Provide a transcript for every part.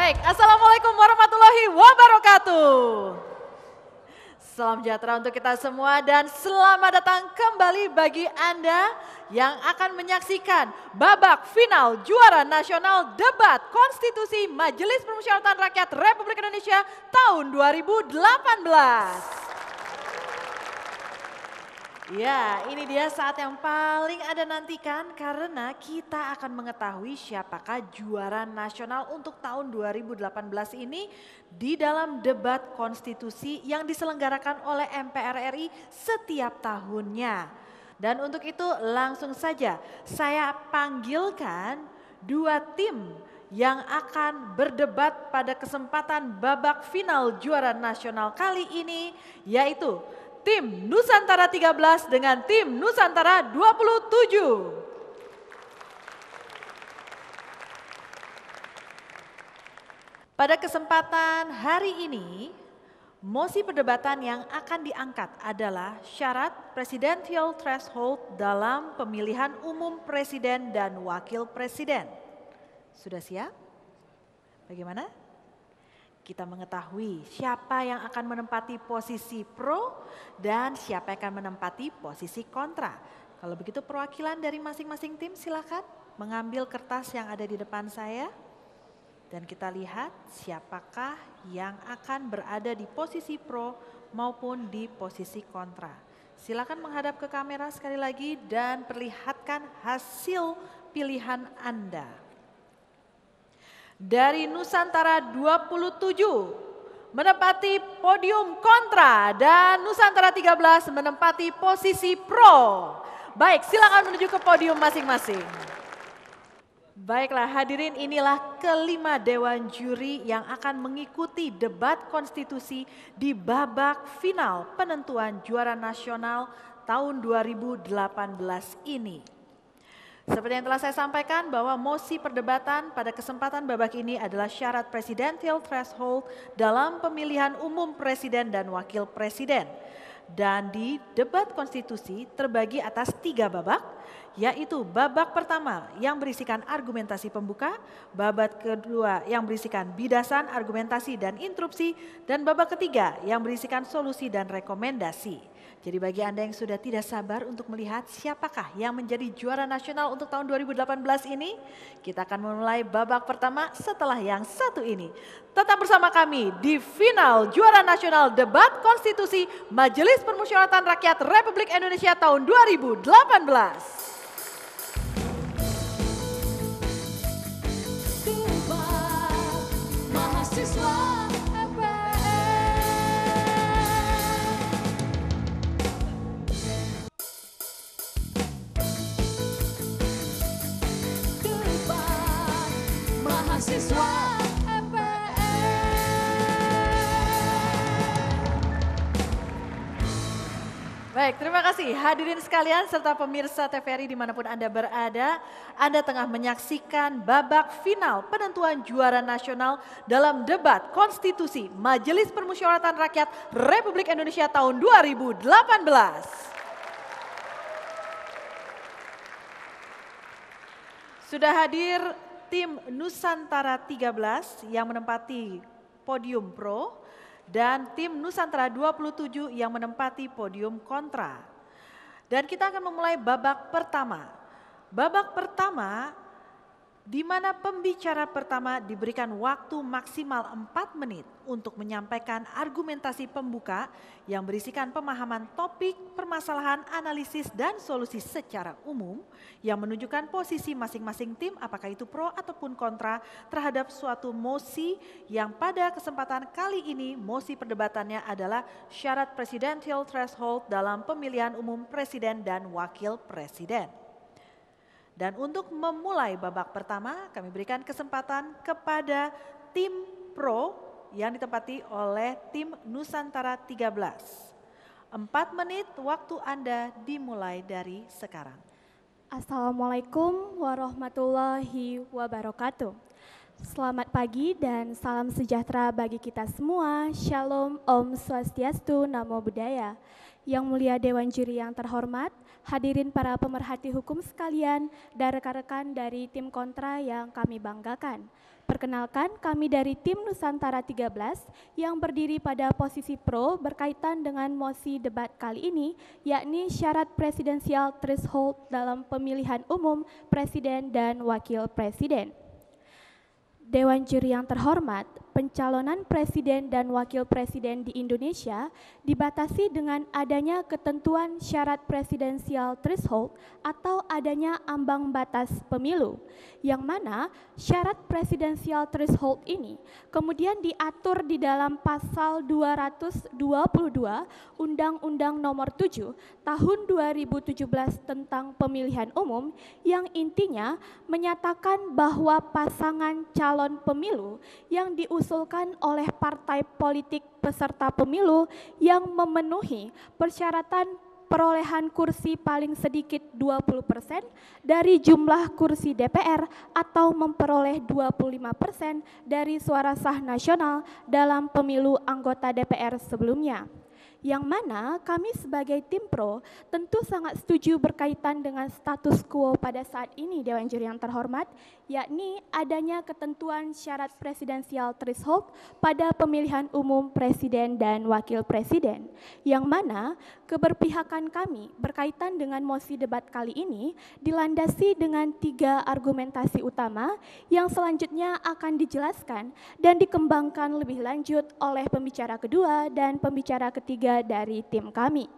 Baik, Assalamualaikum warahmatullahi wabarakatuh. Salam sejahtera untuk kita semua dan selamat datang kembali bagi Anda yang akan menyaksikan babak final juara nasional debat konstitusi Majelis Permusyawaratan Rakyat Republik Indonesia tahun 2018. Ya, ini dia saat yang paling Anda nantikan karena kita akan mengetahui siapakah juara nasional untuk tahun 2018 ini di dalam debat konstitusi yang diselenggarakan oleh MPR RI setiap tahunnya. Dan untuk itu langsung saja saya panggilkan dua tim yang akan berdebat pada kesempatan babak final juara nasional kali ini, yaitu tim Nusantara 13 dengan tim Nusantara 27. Pada kesempatan hari ini, mosi perdebatan yang akan diangkat adalah syarat presidential threshold dalam pemilihan umum presiden dan wakil presiden. Sudah siap? Bagaimana? Kita mengetahui siapa yang akan menempati posisi pro dan siapa yang akan menempati posisi kontra. Kalau begitu perwakilan dari masing-masing tim silakan mengambil kertas yang ada di depan saya. Dan kita lihat siapakah yang akan berada di posisi pro maupun di posisi kontra. Silakan menghadap ke kamera sekali lagi dan perlihatkan hasil pilihan Anda. Dari Nusantara 27 menempati podium kontra dan Nusantara 13 menempati posisi pro. Baik, silakan menuju ke podium masing-masing. Baiklah hadirin, inilah kelima dewan juri yang akan mengikuti debat konstitusi di babak final penentuan juara nasional tahun 2018 ini. Seperti yang telah saya sampaikan bahwa mosi perdebatan pada kesempatan babak ini adalah syarat presidential threshold dalam pemilihan umum presiden dan wakil presiden. Dan di debat konstitusi terbagi atas 3 babak, yaitu babak pertama yang berisikan argumentasi pembuka, babak kedua yang berisikan bidasan, argumentasi dan interupsi, dan babak ketiga yang berisikan solusi dan rekomendasi. Jadi bagi Anda yang sudah tidak sabar untuk melihat siapakah yang menjadi juara nasional untuk tahun 2018 ini, kita akan memulai babak pertama setelah yang satu ini. Tetap bersama kami di final juara nasional debat konstitusi Majelis Permusyawaratan Rakyat Republik Indonesia tahun 2018. Mahasiswa Baik, terima kasih hadirin sekalian serta pemirsa TVRI dimanapun Anda berada. Anda tengah menyaksikan babak final penentuan juara nasional dalam debat konstitusi Majelis Permusyawaratan Rakyat Republik Indonesia tahun 2018. Sudah hadir tim Nusantara 13 yang menempati podium pro dan tim Nusantara 27 yang menempati podium kontra. Dan kita akan memulai babak pertama. Babak pertama di mana pembicara pertama diberikan waktu maksimal 4 menit untuk menyampaikan argumentasi pembuka yang berisikan pemahaman topik, permasalahan, analisis, dan solusi secara umum yang menunjukkan posisi masing-masing tim apakah itu pro ataupun kontra terhadap suatu mosi yang pada kesempatan kali ini mosi perdebatannya adalah syarat presidential threshold dalam pemilihan umum presiden dan wakil presiden. Dan untuk memulai babak pertama kami berikan kesempatan kepada tim pro yang ditempati oleh tim Nusantara 13. 4 menit waktu Anda dimulai dari sekarang. Assalamualaikum warahmatullahi wabarakatuh. Selamat pagi dan salam sejahtera bagi kita semua. Shalom, Om Swastiastu, Namo Buddhaya. Yang mulia Dewan Juri yang terhormat, hadirin para pemerhati hukum sekalian, dan rekan-rekan dari tim kontra yang kami banggakan. Perkenalkan, kami dari tim Nusantara 13 yang berdiri pada posisi pro berkaitan dengan mosi debat kali ini, yakni syarat presidensial threshold dalam pemilihan umum presiden dan wakil presiden. Dewan Juri yang terhormat, pencalonan presiden dan wakil presiden di Indonesia dibatasi dengan adanya ketentuan syarat presidensial threshold atau adanya ambang batas pemilu, yang mana syarat presidensial threshold ini kemudian diatur di dalam pasal 222 Undang-Undang Nomor 7 Tahun 2017 tentang pemilihan umum, yang intinya menyatakan bahwa pasangan calon pemilu yang diusulkan oleh partai politik peserta pemilu yang memenuhi persyaratan perolehan kursi paling sedikit 20% dari jumlah kursi DPR atau memperoleh 25% dari suara sah nasional dalam pemilu anggota DPR sebelumnya. Yang mana kami sebagai tim pro tentu sangat setuju berkaitan dengan status quo pada saat ini, Dewan Juri yang terhormat, yakni adanya ketentuan syarat presidensial threshold pada pemilihan umum presiden dan wakil presiden, yang mana keberpihakan kami berkaitan dengan mosi debat kali ini dilandasi dengan 3 argumentasi utama yang selanjutnya akan dijelaskan dan dikembangkan lebih lanjut oleh pembicara kedua dan pembicara ketiga dari tim kami.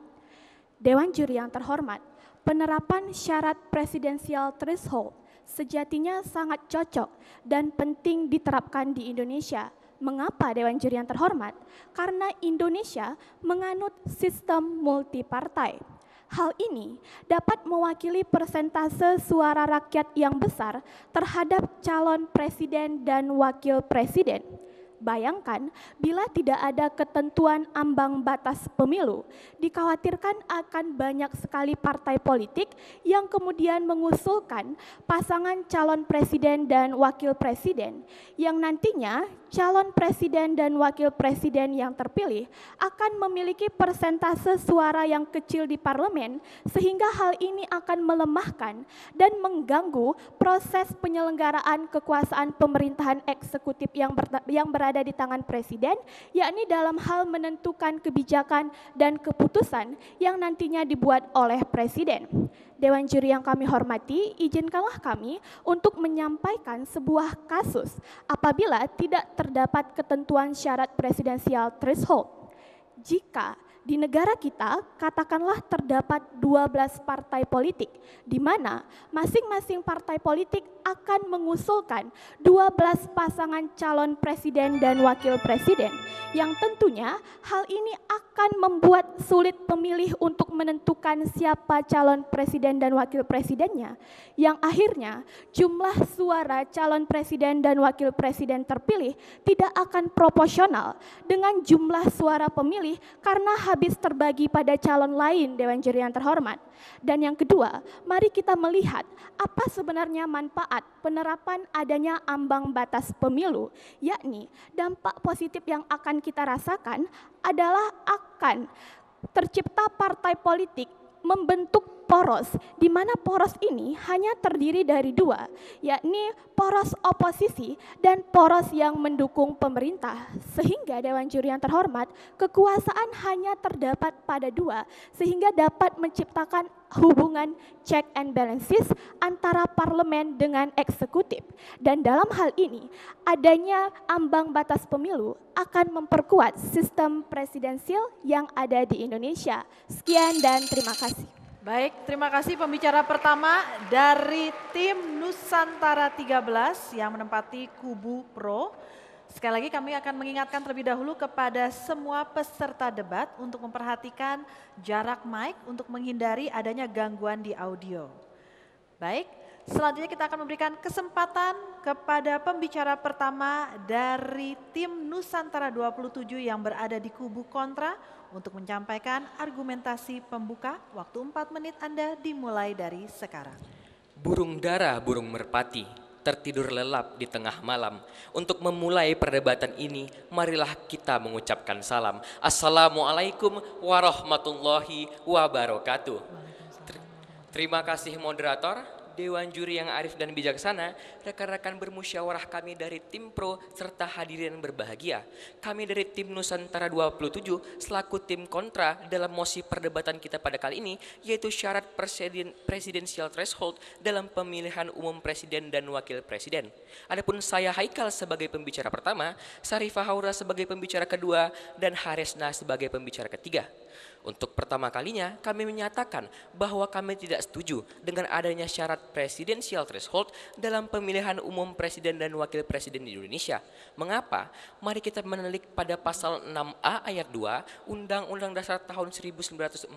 Dewan Juri yang terhormat, penerapan syarat presidensial threshold sejatinya sangat cocok dan penting diterapkan di Indonesia. Mengapa, Dewan Juri yang terhormat? Karena Indonesia menganut sistem multipartai. Hal ini dapat mewakili persentase suara rakyat yang besar terhadap calon presiden dan wakil presiden. Bayangkan, bila tidak ada ketentuan ambang batas pemilu, dikhawatirkan akan banyak sekali partai politik yang kemudian mengusulkan pasangan calon presiden dan wakil presiden, yang nantinya calon presiden dan wakil presiden yang terpilih akan memiliki persentase suara yang kecil di parlemen, sehingga hal ini akan melemahkan dan mengganggu proses penyelenggaraan kekuasaan pemerintahan eksekutif yang berada di tangan presiden, yakni dalam hal menentukan kebijakan dan keputusan yang nantinya dibuat oleh presiden. Dewan Juri yang kami hormati, izinkanlah kami untuk menyampaikan sebuah kasus apabila tidak terdapat ketentuan syarat presidensial threshold. Jika di negara kita katakanlah terdapat 12 partai politik, di mana masing-masing partai politik akan mengusulkan 12 pasangan calon presiden dan wakil presiden, yang tentunya hal ini akan membuat sulit pemilih untuk menentukan siapa calon presiden dan wakil presidennya, yang akhirnya jumlah suara calon presiden dan wakil presiden terpilih tidak akan proporsional dengan jumlah suara pemilih karena habis terbagi pada calon lain, Dewan Juri yang terhormat. Dan yang kedua, mari kita melihat apa sebenarnya manfaat penerapan adanya ambang batas pemilu, yakni dampak positif yang akan kita rasakan adalah akan tercipta partai politik membentuk poros, di mana poros ini hanya terdiri dari 2, yakni poros oposisi dan poros yang mendukung pemerintah. Sehingga Dewan Juri yang terhormat, kekuasaan hanya terdapat pada 2, sehingga dapat menciptakan hubungan check and balances antara parlemen dengan eksekutif. Dan dalam hal ini, adanya ambang batas pemilu akan memperkuat sistem presidensial yang ada di Indonesia. Sekian dan terima kasih. Baik, terima kasih pembicara pertama dari tim Nusantara 13 yang menempati kubu pro. Sekali lagi kami akan mengingatkan terlebih dahulu kepada semua peserta debat untuk memperhatikan jarak mic untuk menghindari adanya gangguan di audio. Baik, selanjutnya kita akan memberikan kesempatan kepada pembicara pertama dari tim Nusantara 27 yang berada di kubu kontra untuk menyampaikan argumentasi pembuka. Waktu 4 menit Anda dimulai dari sekarang. Burung dara, burung merpati, tertidur lelap di tengah malam. Untuk memulai perdebatan ini, marilah kita mengucapkan salam. Assalamualaikum warahmatullahi wabarakatuh. Terima kasih moderator, Dewan Juri yang arif dan bijaksana, rekan-rekan bermusyawarah kami dari tim pro, serta hadirin yang berbahagia. Kami dari tim Nusantara 27 selaku tim kontra dalam mosi perdebatan kita pada kali ini, yaitu syarat presidensial threshold dalam pemilihan umum presiden dan wakil presiden. Adapun saya Haikal sebagai pembicara pertama, Sarifah Haura sebagai pembicara kedua, dan Haresna sebagai pembicara ketiga. Untuk pertama kalinya kami menyatakan bahwa kami tidak setuju dengan adanya syarat presidensial threshold dalam pemilihan umum presiden dan wakil presiden di Indonesia. Mengapa? Mari kita menelik pada pasal 6A ayat 2 Undang-Undang Dasar tahun 1945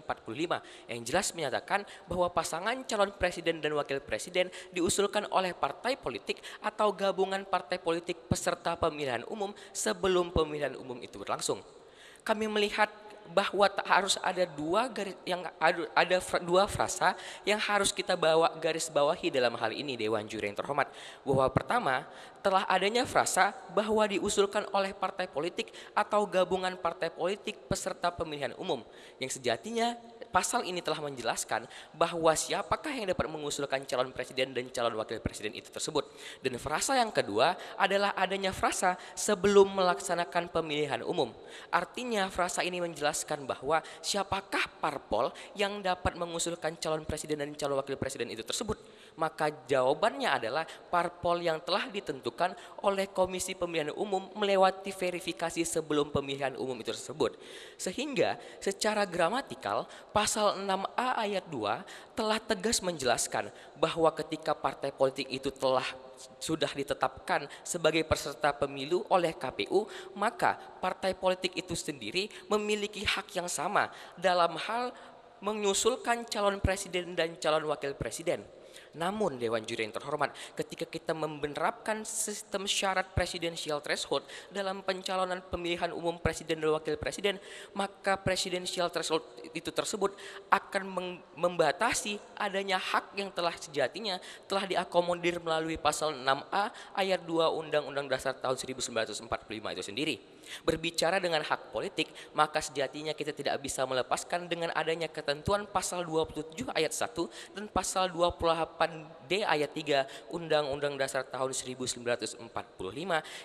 yang jelas menyatakan bahwa pasangan calon presiden dan wakil presiden diusulkan oleh partai politik atau gabungan partai politik peserta pemilihan umum sebelum pemilihan umum itu berlangsung. Kami melihat bahwa harus ada dua frasa yang harus kita garis bawahi dalam hal ini, Dewan Juri yang terhormat. Bahwa pertama, telah adanya frasa bahwa diusulkan oleh partai politik atau gabungan partai politik peserta pemilihan umum, yang sejatinya pasal ini telah menjelaskan bahwa siapakah yang dapat mengusulkan calon presiden dan calon wakil presiden itu tersebut. Dan frasa yang kedua adalah adanya frasa sebelum melaksanakan pemilihan umum. Artinya frasa ini menjelaskan bahwa siapakah parpol yang dapat mengusulkan calon presiden dan calon wakil presiden itu tersebut. Maka jawabannya adalah parpol yang telah ditentukan oleh Komisi Pemilihan Umum melewati verifikasi sebelum pemilihan umum itu tersebut. Sehingga secara gramatikal pasal 6A ayat 2 telah tegas menjelaskan bahwa ketika partai politik itu sudah ditetapkan sebagai peserta pemilu oleh KPU, maka partai politik itu sendiri memiliki hak yang sama dalam hal mengusulkan calon presiden dan calon wakil presiden. Namun Dewan Juri yang terhormat, ketika kita menerapkan sistem syarat presidensial threshold dalam pencalonan pemilihan umum presiden dan wakil presiden, maka presidensial threshold itu tersebut akan membatasi adanya hak yang sejatinya telah diakomodir melalui pasal 6A ayat 2 Undang-Undang Dasar tahun 1945 itu sendiri. Berbicara dengan hak politik, maka sejatinya kita tidak bisa melepaskan dengan adanya ketentuan pasal 27 ayat 1 dan pasal 28D ayat 3 Undang-Undang Dasar tahun 1945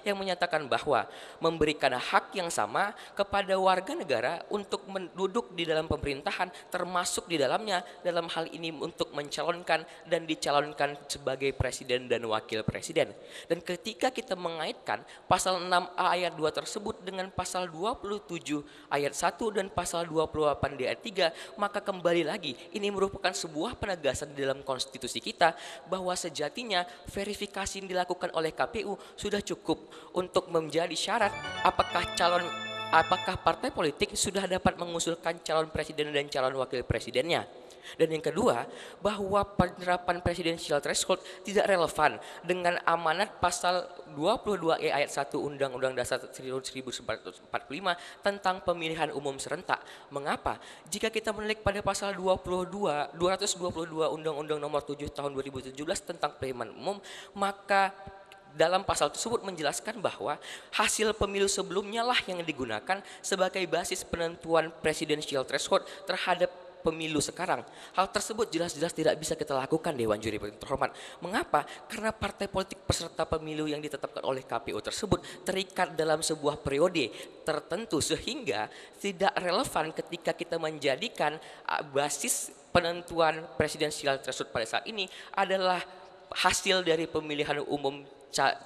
yang menyatakan bahwa memberikan hak yang sama kepada warga negara untuk duduk di dalam pemerintahan, termasuk di dalamnya dalam hal ini untuk mencalonkan dan dicalonkan sebagai presiden dan wakil presiden. Dan ketika kita mengaitkan pasal 6A ayat 2 tersebut dengan pasal 27 ayat 1 dan pasal 28 ayat 3, maka kembali lagi ini merupakan sebuah penegasan di dalam konstitusi kita bahwa sejatinya verifikasi yang dilakukan oleh KPU sudah cukup untuk menjadi syarat apakah partai politik sudah dapat mengusulkan calon presiden dan calon wakil presidennya. Dan yang kedua, bahwa penerapan presidensial threshold tidak relevan dengan amanat pasal 22E ayat 1 Undang-Undang Dasar 1945 tentang pemilihan umum serentak. Mengapa? Jika kita menilik pada pasal 222 Undang-Undang Nomor 7 Tahun 2017 tentang pemilihan umum, maka dalam pasal tersebut menjelaskan bahwa hasil pemilu sebelumnya lah yang digunakan sebagai basis penentuan presidensial threshold terhadap pemilu sekarang. Hal tersebut jelas-jelas tidak bisa kita lakukan, Dewan Juri terhormat. Mengapa? Karena partai politik peserta pemilu yang ditetapkan oleh KPU tersebut terikat dalam sebuah periode tertentu, sehingga tidak relevan ketika kita menjadikan basis penentuan presidensial threshold pada saat ini adalah hasil dari pemilihan umum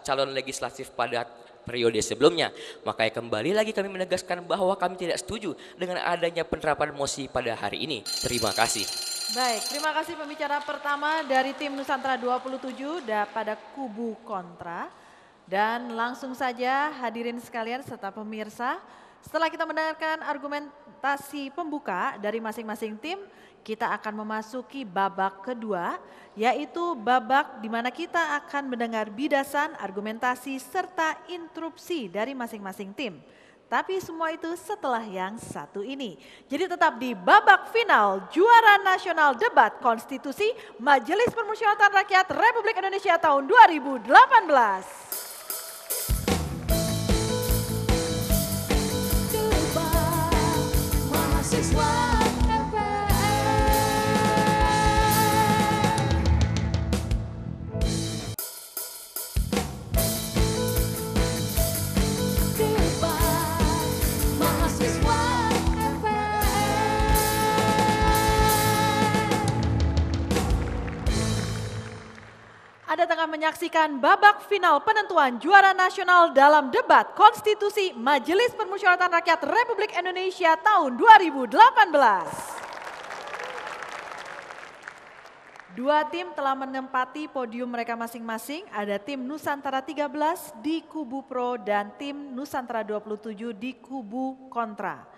calon legislatif pada periode sebelumnya. Makanya kembali lagi kami menegaskan bahwa kami tidak setuju dengan adanya penerapan mosi pada hari ini. Terima kasih. Baik, terima kasih pembicara pertama dari tim Nusantara 27 pada kubu kontra. Dan langsung saja hadirin sekalian serta pemirsa, setelah kita mendengarkan argumentasi pembuka dari masing-masing tim, kita akan memasuki babak kedua, yaitu babak di mana kita akan mendengar bidasan, argumentasi, serta interupsi dari masing-masing tim. Tapi semua itu setelah yang satu ini. Jadi tetap di babak final juara nasional debat konstitusi Majelis Permusyawaratan Rakyat Republik Indonesia tahun 2018. Anda tengah menyaksikan babak final penentuan juara nasional dalam debat konstitusi Majelis Permusyawaratan Rakyat Republik Indonesia tahun 2018. Dua tim telah menempati podium mereka masing-masing. Ada tim Nusantara 13 di kubu pro dan tim Nusantara 27 di kubu kontra.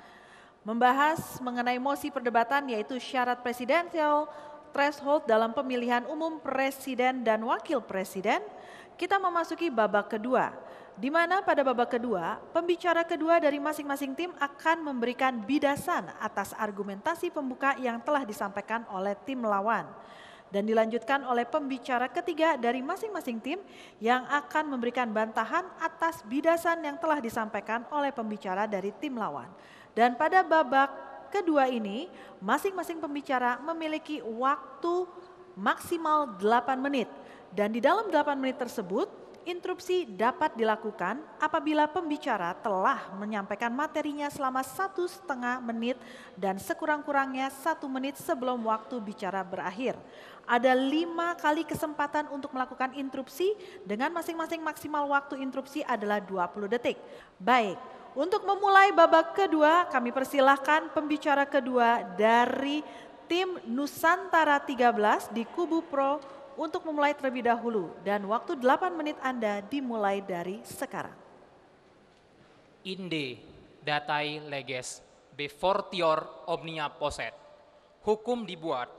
Membahas mengenai mosi perdebatan yaitu syarat presidensial threshold dalam pemilihan umum presiden dan wakil presiden, kita memasuki babak kedua. Di mana pada babak kedua, pembicara kedua dari masing-masing tim akan memberikan bidasan atas argumentasi pembuka yang telah disampaikan oleh tim lawan. Dan dilanjutkan oleh pembicara ketiga dari masing-masing tim yang akan memberikan bantahan atas bidasan yang telah disampaikan oleh pembicara dari tim lawan. Dan pada babak kedua ini, masing-masing pembicara memiliki waktu maksimal 8 menit. Dan di dalam 8 menit tersebut, interupsi dapat dilakukan apabila pembicara telah menyampaikan materinya selama 1,5 menit dan sekurang-kurangnya 1 menit sebelum waktu bicara berakhir. Ada 5 kali kesempatan untuk melakukan interupsi dengan masing-masing maksimal waktu interupsi adalah 20 detik. Baik. Untuk memulai babak kedua, kami persilahkan pembicara kedua dari tim Nusantara 13 di kubu pro untuk memulai terlebih dahulu. Dan waktu 8 menit Anda dimulai dari sekarang. Inde datai leges befortior omnia posset. Hukum dibuat,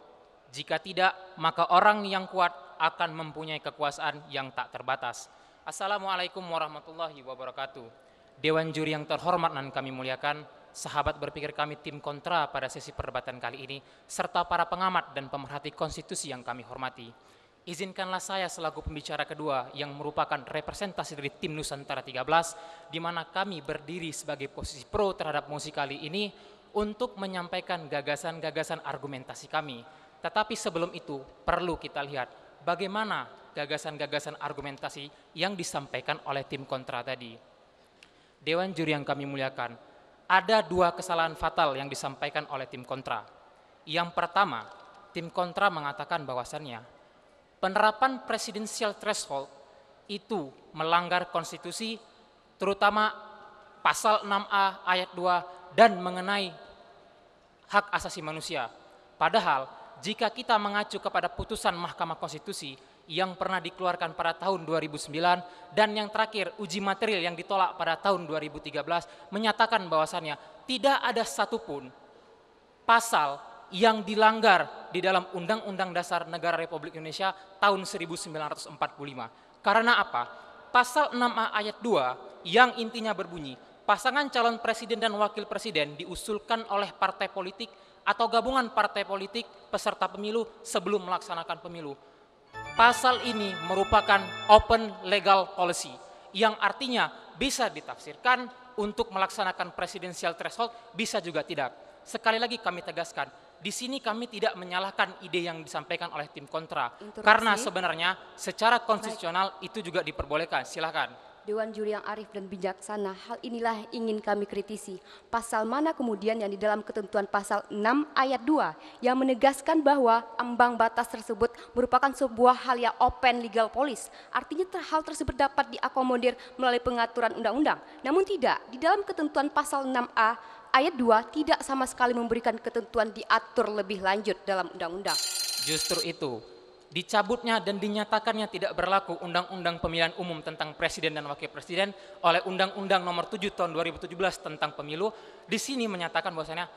jika tidak maka orang yang kuat akan mempunyai kekuasaan yang tak terbatas. Assalamualaikum warahmatullahi wabarakatuh. Dewan juri yang terhormat dan kami muliakan, sahabat berpikir kami tim kontra pada sesi perdebatan kali ini, serta para pengamat dan pemerhati konstitusi yang kami hormati. Izinkanlah saya selaku pembicara kedua yang merupakan representasi dari tim Nusantara 13, di mana kami berdiri sebagai posisi pro terhadap mosi kali ini untuk menyampaikan gagasan-gagasan argumentasi kami. Tetapi sebelum itu perlu kita lihat bagaimana gagasan-gagasan argumentasi yang disampaikan oleh tim kontra tadi. Dewan juri yang kami muliakan, ada 2 kesalahan fatal yang disampaikan oleh tim kontra. Yang pertama, tim kontra mengatakan bahwasannya penerapan presidensial threshold itu melanggar konstitusi, terutama pasal 6A ayat 2 dan mengenai hak asasi manusia. Padahal jika kita mengacu kepada putusan Mahkamah Konstitusi yang pernah dikeluarkan pada tahun 2009 dan yang terakhir uji material yang ditolak pada tahun 2013 menyatakan bahwasannya tidak ada satupun pasal yang dilanggar di dalam Undang-Undang Dasar Negara Republik Indonesia tahun 1945. Karena apa? Pasal 6A ayat 2 yang intinya berbunyi, pasangan calon presiden dan wakil presiden diusulkan oleh partai politik atau gabungan partai politik peserta pemilu sebelum melaksanakan pemilu. Pasal ini merupakan open legal policy yang artinya bisa ditafsirkan untuk melaksanakan presidensial threshold, bisa juga tidak. Sekali lagi kami tegaskan, di sini kami tidak menyalahkan ide yang disampaikan oleh tim kontra. Interupsi. Karena sebenarnya secara konstitusional itu juga diperbolehkan. Silakan. Dewan juri yang arif dan bijaksana, hal inilah ingin kami kritisi. Pasal mana kemudian yang di dalam ketentuan pasal 6 ayat 2 yang menegaskan bahwa ambang batas tersebut merupakan sebuah hal yang open legal policy. Artinya hal tersebut dapat diakomodir melalui pengaturan undang-undang. Namun tidak, di dalam ketentuan pasal 6A ayat 2 tidak sama sekali memberikan ketentuan diatur lebih lanjut dalam undang-undang. Justru itu, dicabutnya dan dinyatakannya tidak berlaku Undang-Undang Pemilihan Umum tentang Presiden dan Wakil Presiden oleh Undang-Undang Nomor 7 Tahun 2017 tentang Pemilu, di sini menyatakan bahwasanya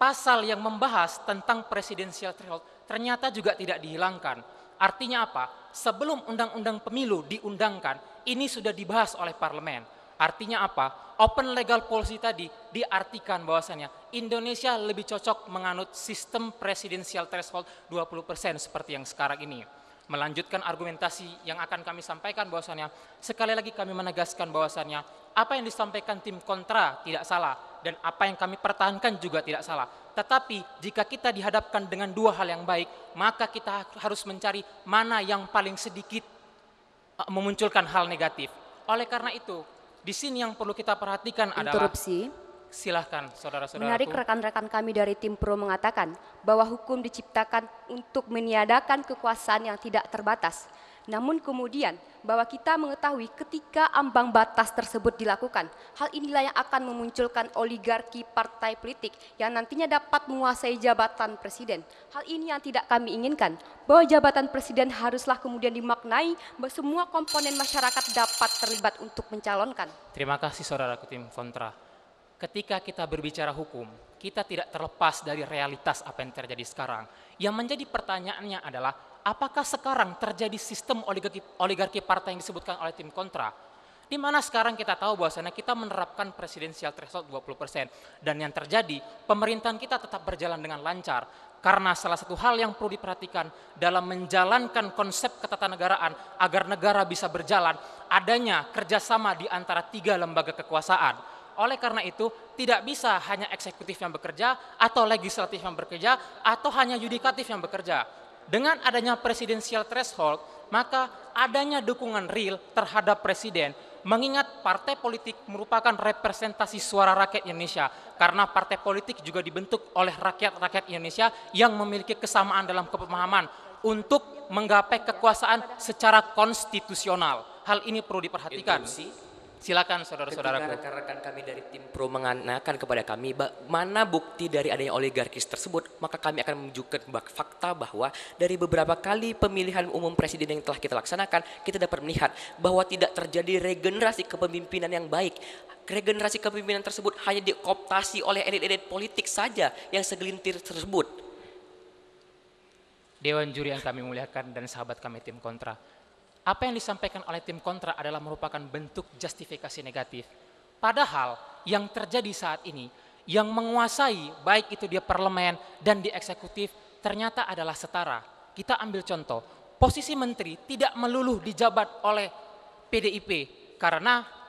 pasal yang membahas tentang presidensial threshold ternyata juga tidak dihilangkan. Artinya apa? Sebelum Undang-Undang Pemilu diundangkan, ini sudah dibahas oleh parlemen. Artinya apa? Open legal policy tadi diartikan bahwasannya Indonesia lebih cocok menganut sistem presidensial threshold 20% seperti yang sekarang ini. Melanjutkan argumentasi yang akan kami sampaikan bahwasannya, sekali lagi kami menegaskan bahwasannya apa yang disampaikan tim kontra tidak salah dan apa yang kami pertahankan juga tidak salah. Tetapi jika kita dihadapkan dengan dua hal yang baik, maka kita harus mencari mana yang paling sedikit memunculkan hal negatif. Oleh karena itu, di sini yang perlu kita perhatikan adalah silahkan saudara-saudaraku. Menarik rekan-rekan kami dari tim pro mengatakan bahwa hukum diciptakan untuk meniadakan kekuasaan yang tidak terbatas. Namun kemudian bahwa kita mengetahui ketika ambang batas tersebut dilakukan, hal inilah yang akan memunculkan oligarki partai politik yang nantinya dapat menguasai jabatan presiden. Hal ini yang tidak kami inginkan, bahwa jabatan presiden haruslah kemudian dimaknai bahwa semua komponen masyarakat dapat terlibat untuk mencalonkan. Terima kasih saudaraku tim kontra. Ketika kita berbicara hukum, kita tidak terlepas dari realitas apa yang terjadi sekarang. Yang menjadi pertanyaannya adalah, apakah sekarang terjadi sistem oligarki partai yang disebutkan oleh tim kontra? Di mana sekarang kita tahu bahwasannya kita menerapkan presidensial threshold 20%. Dan yang terjadi, pemerintahan kita tetap berjalan dengan lancar. Karena salah satu hal yang perlu diperhatikan dalam menjalankan konsep ketatanegaraan agar negara bisa berjalan, adanya kerjasama di antara tiga lembaga kekuasaan. Oleh karena itu, tidak bisa hanya eksekutif yang bekerja, atau legislatif yang bekerja, atau hanya yudikatif yang bekerja. Dengan adanya presidensial threshold, maka adanya dukungan real terhadap presiden, mengingat partai politik merupakan representasi suara rakyat Indonesia, karena partai politik juga dibentuk oleh rakyat-rakyat Indonesia yang memiliki kesamaan dalam kepemahaman untuk menggapai kekuasaan secara konstitusional. Hal ini perlu diperhatikan. Silakan saudara-saudaraku. Ketika rekan-rekan kami dari tim pro mengatakan kepada kami mana bukti dari adanya oligarkis tersebut, maka kami akan menunjukkan fakta bahwa dari beberapa kali pemilihan umum presiden yang telah kita laksanakan, kita dapat melihat bahwa tidak terjadi regenerasi kepemimpinan yang baik. Regenerasi kepemimpinan tersebut hanya dikooptasi oleh elit-elit politik saja yang segelintir tersebut. Dewan juri yang kami muliakan dan sahabat kami tim kontra, apa yang disampaikan oleh tim kontra adalah merupakan bentuk justifikasi negatif. Padahal yang terjadi saat ini, yang menguasai baik itu di parlemen dan di eksekutif ternyata adalah setara. Kita ambil contoh, posisi menteri tidak melulu dijabat oleh PDIP karena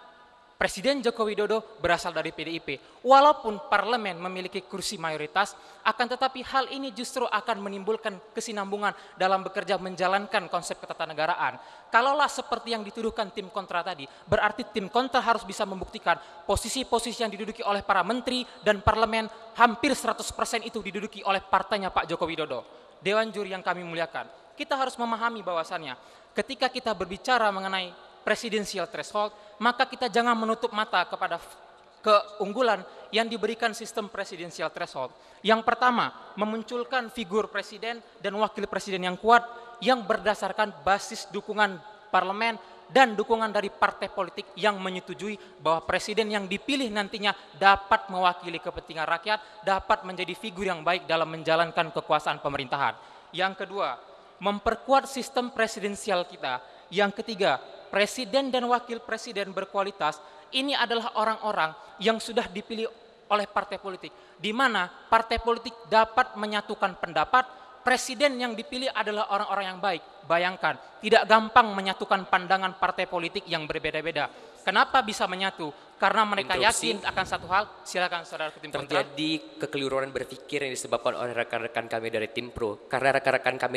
Presiden Joko Widodo berasal dari PDIP. Walaupun parlemen memiliki kursi mayoritas, akan tetapi hal ini justru akan menimbulkan kesinambungan dalam bekerja menjalankan konsep ketatanegaraan. Kalaulah seperti yang dituduhkan tim kontra tadi, berarti tim kontra harus bisa membuktikan posisi-posisi yang diduduki oleh para menteri dan parlemen hampir 100% itu diduduki oleh partainya Pak Joko Widodo. Dewan juri yang kami muliakan, kita harus memahami bahwasannya ketika kita berbicara mengenai presidensial threshold, maka kita jangan menutup mata kepada keunggulan yang diberikan sistem presidensial threshold. Yang pertama, memunculkan figur presiden dan wakil presiden yang kuat yang berdasarkan basis dukungan parlemen dan dukungan dari partai politik yang menyetujui bahwa presiden yang dipilih nantinya dapat mewakili kepentingan rakyat, dapat menjadi figur yang baik dalam menjalankan kekuasaan pemerintahan. Yang kedua, memperkuat sistem presidensial kita. Yang ketiga, presiden dan wakil presiden berkualitas, ini adalah orang-orang yang sudah dipilih oleh partai politik, di mana partai politik dapat menyatukan pendapat. Presiden yang dipilih adalah orang-orang yang baik. Bayangkan, tidak gampang menyatukan pandangan partai politik yang berbeda-beda. Kenapa bisa menyatu? Karena mereka yakin akan satu hal. Silakan saudara tim kontra. Terjadi kekeliruan berpikir yang disebabkan oleh rekan-rekan kami dari tim pro. Karena rekan-rekan kami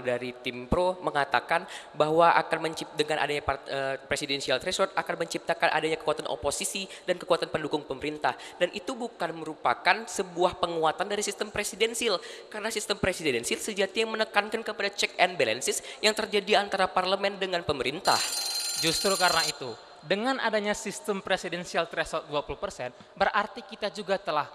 dari tim pro mengatakan bahwa akan dengan adanya presidensial threshold akan menciptakan adanya kekuatan oposisi dan kekuatan pendukung pemerintah. Dan itu bukan merupakan sebuah penguatan dari sistem presidensil. Karena sistem presidensil sejatinya menekankan kepada check and balances yang terjadi antara parlemen dengan pemerintah. Justru karena itu, dengan adanya sistem presidensial threshold 20%, berarti kita juga telah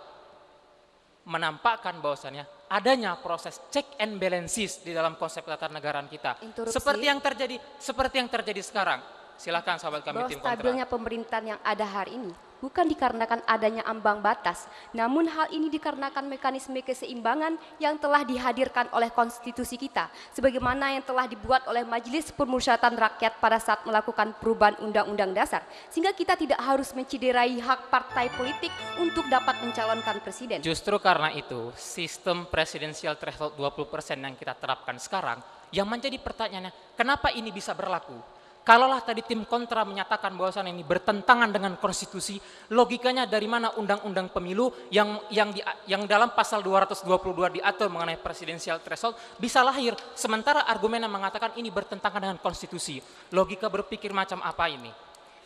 menampakkan bahwasannya adanya proses check and balances di dalam konsep ketatanegaraan kita. Seperti yang terjadi sekarang. Silakan sahabat kami Bahwa tim kontra. stabilnya pemerintahan yang ada hari ini bukan dikarenakan adanya ambang batas, namun hal ini dikarenakan mekanisme keseimbangan yang telah dihadirkan oleh konstitusi kita, sebagaimana yang telah dibuat oleh Majelis Permusyawaratan Rakyat pada saat melakukan perubahan Undang-Undang Dasar, sehingga kita tidak harus menciderai hak partai politik untuk dapat mencalonkan presiden. Justru karena itu, sistem presidensial threshold 20% yang kita terapkan sekarang, yang menjadi pertanyaannya, kenapa ini bisa berlaku? Kalaulah tadi tim kontra menyatakan bahwasannya ini bertentangan dengan konstitusi, logikanya dari mana undang-undang pemilu yang dalam pasal 222 diatur mengenai presidensial threshold bisa lahir, sementara argumen yang mengatakan ini bertentangan dengan konstitusi. Logika berpikir macam apa ini?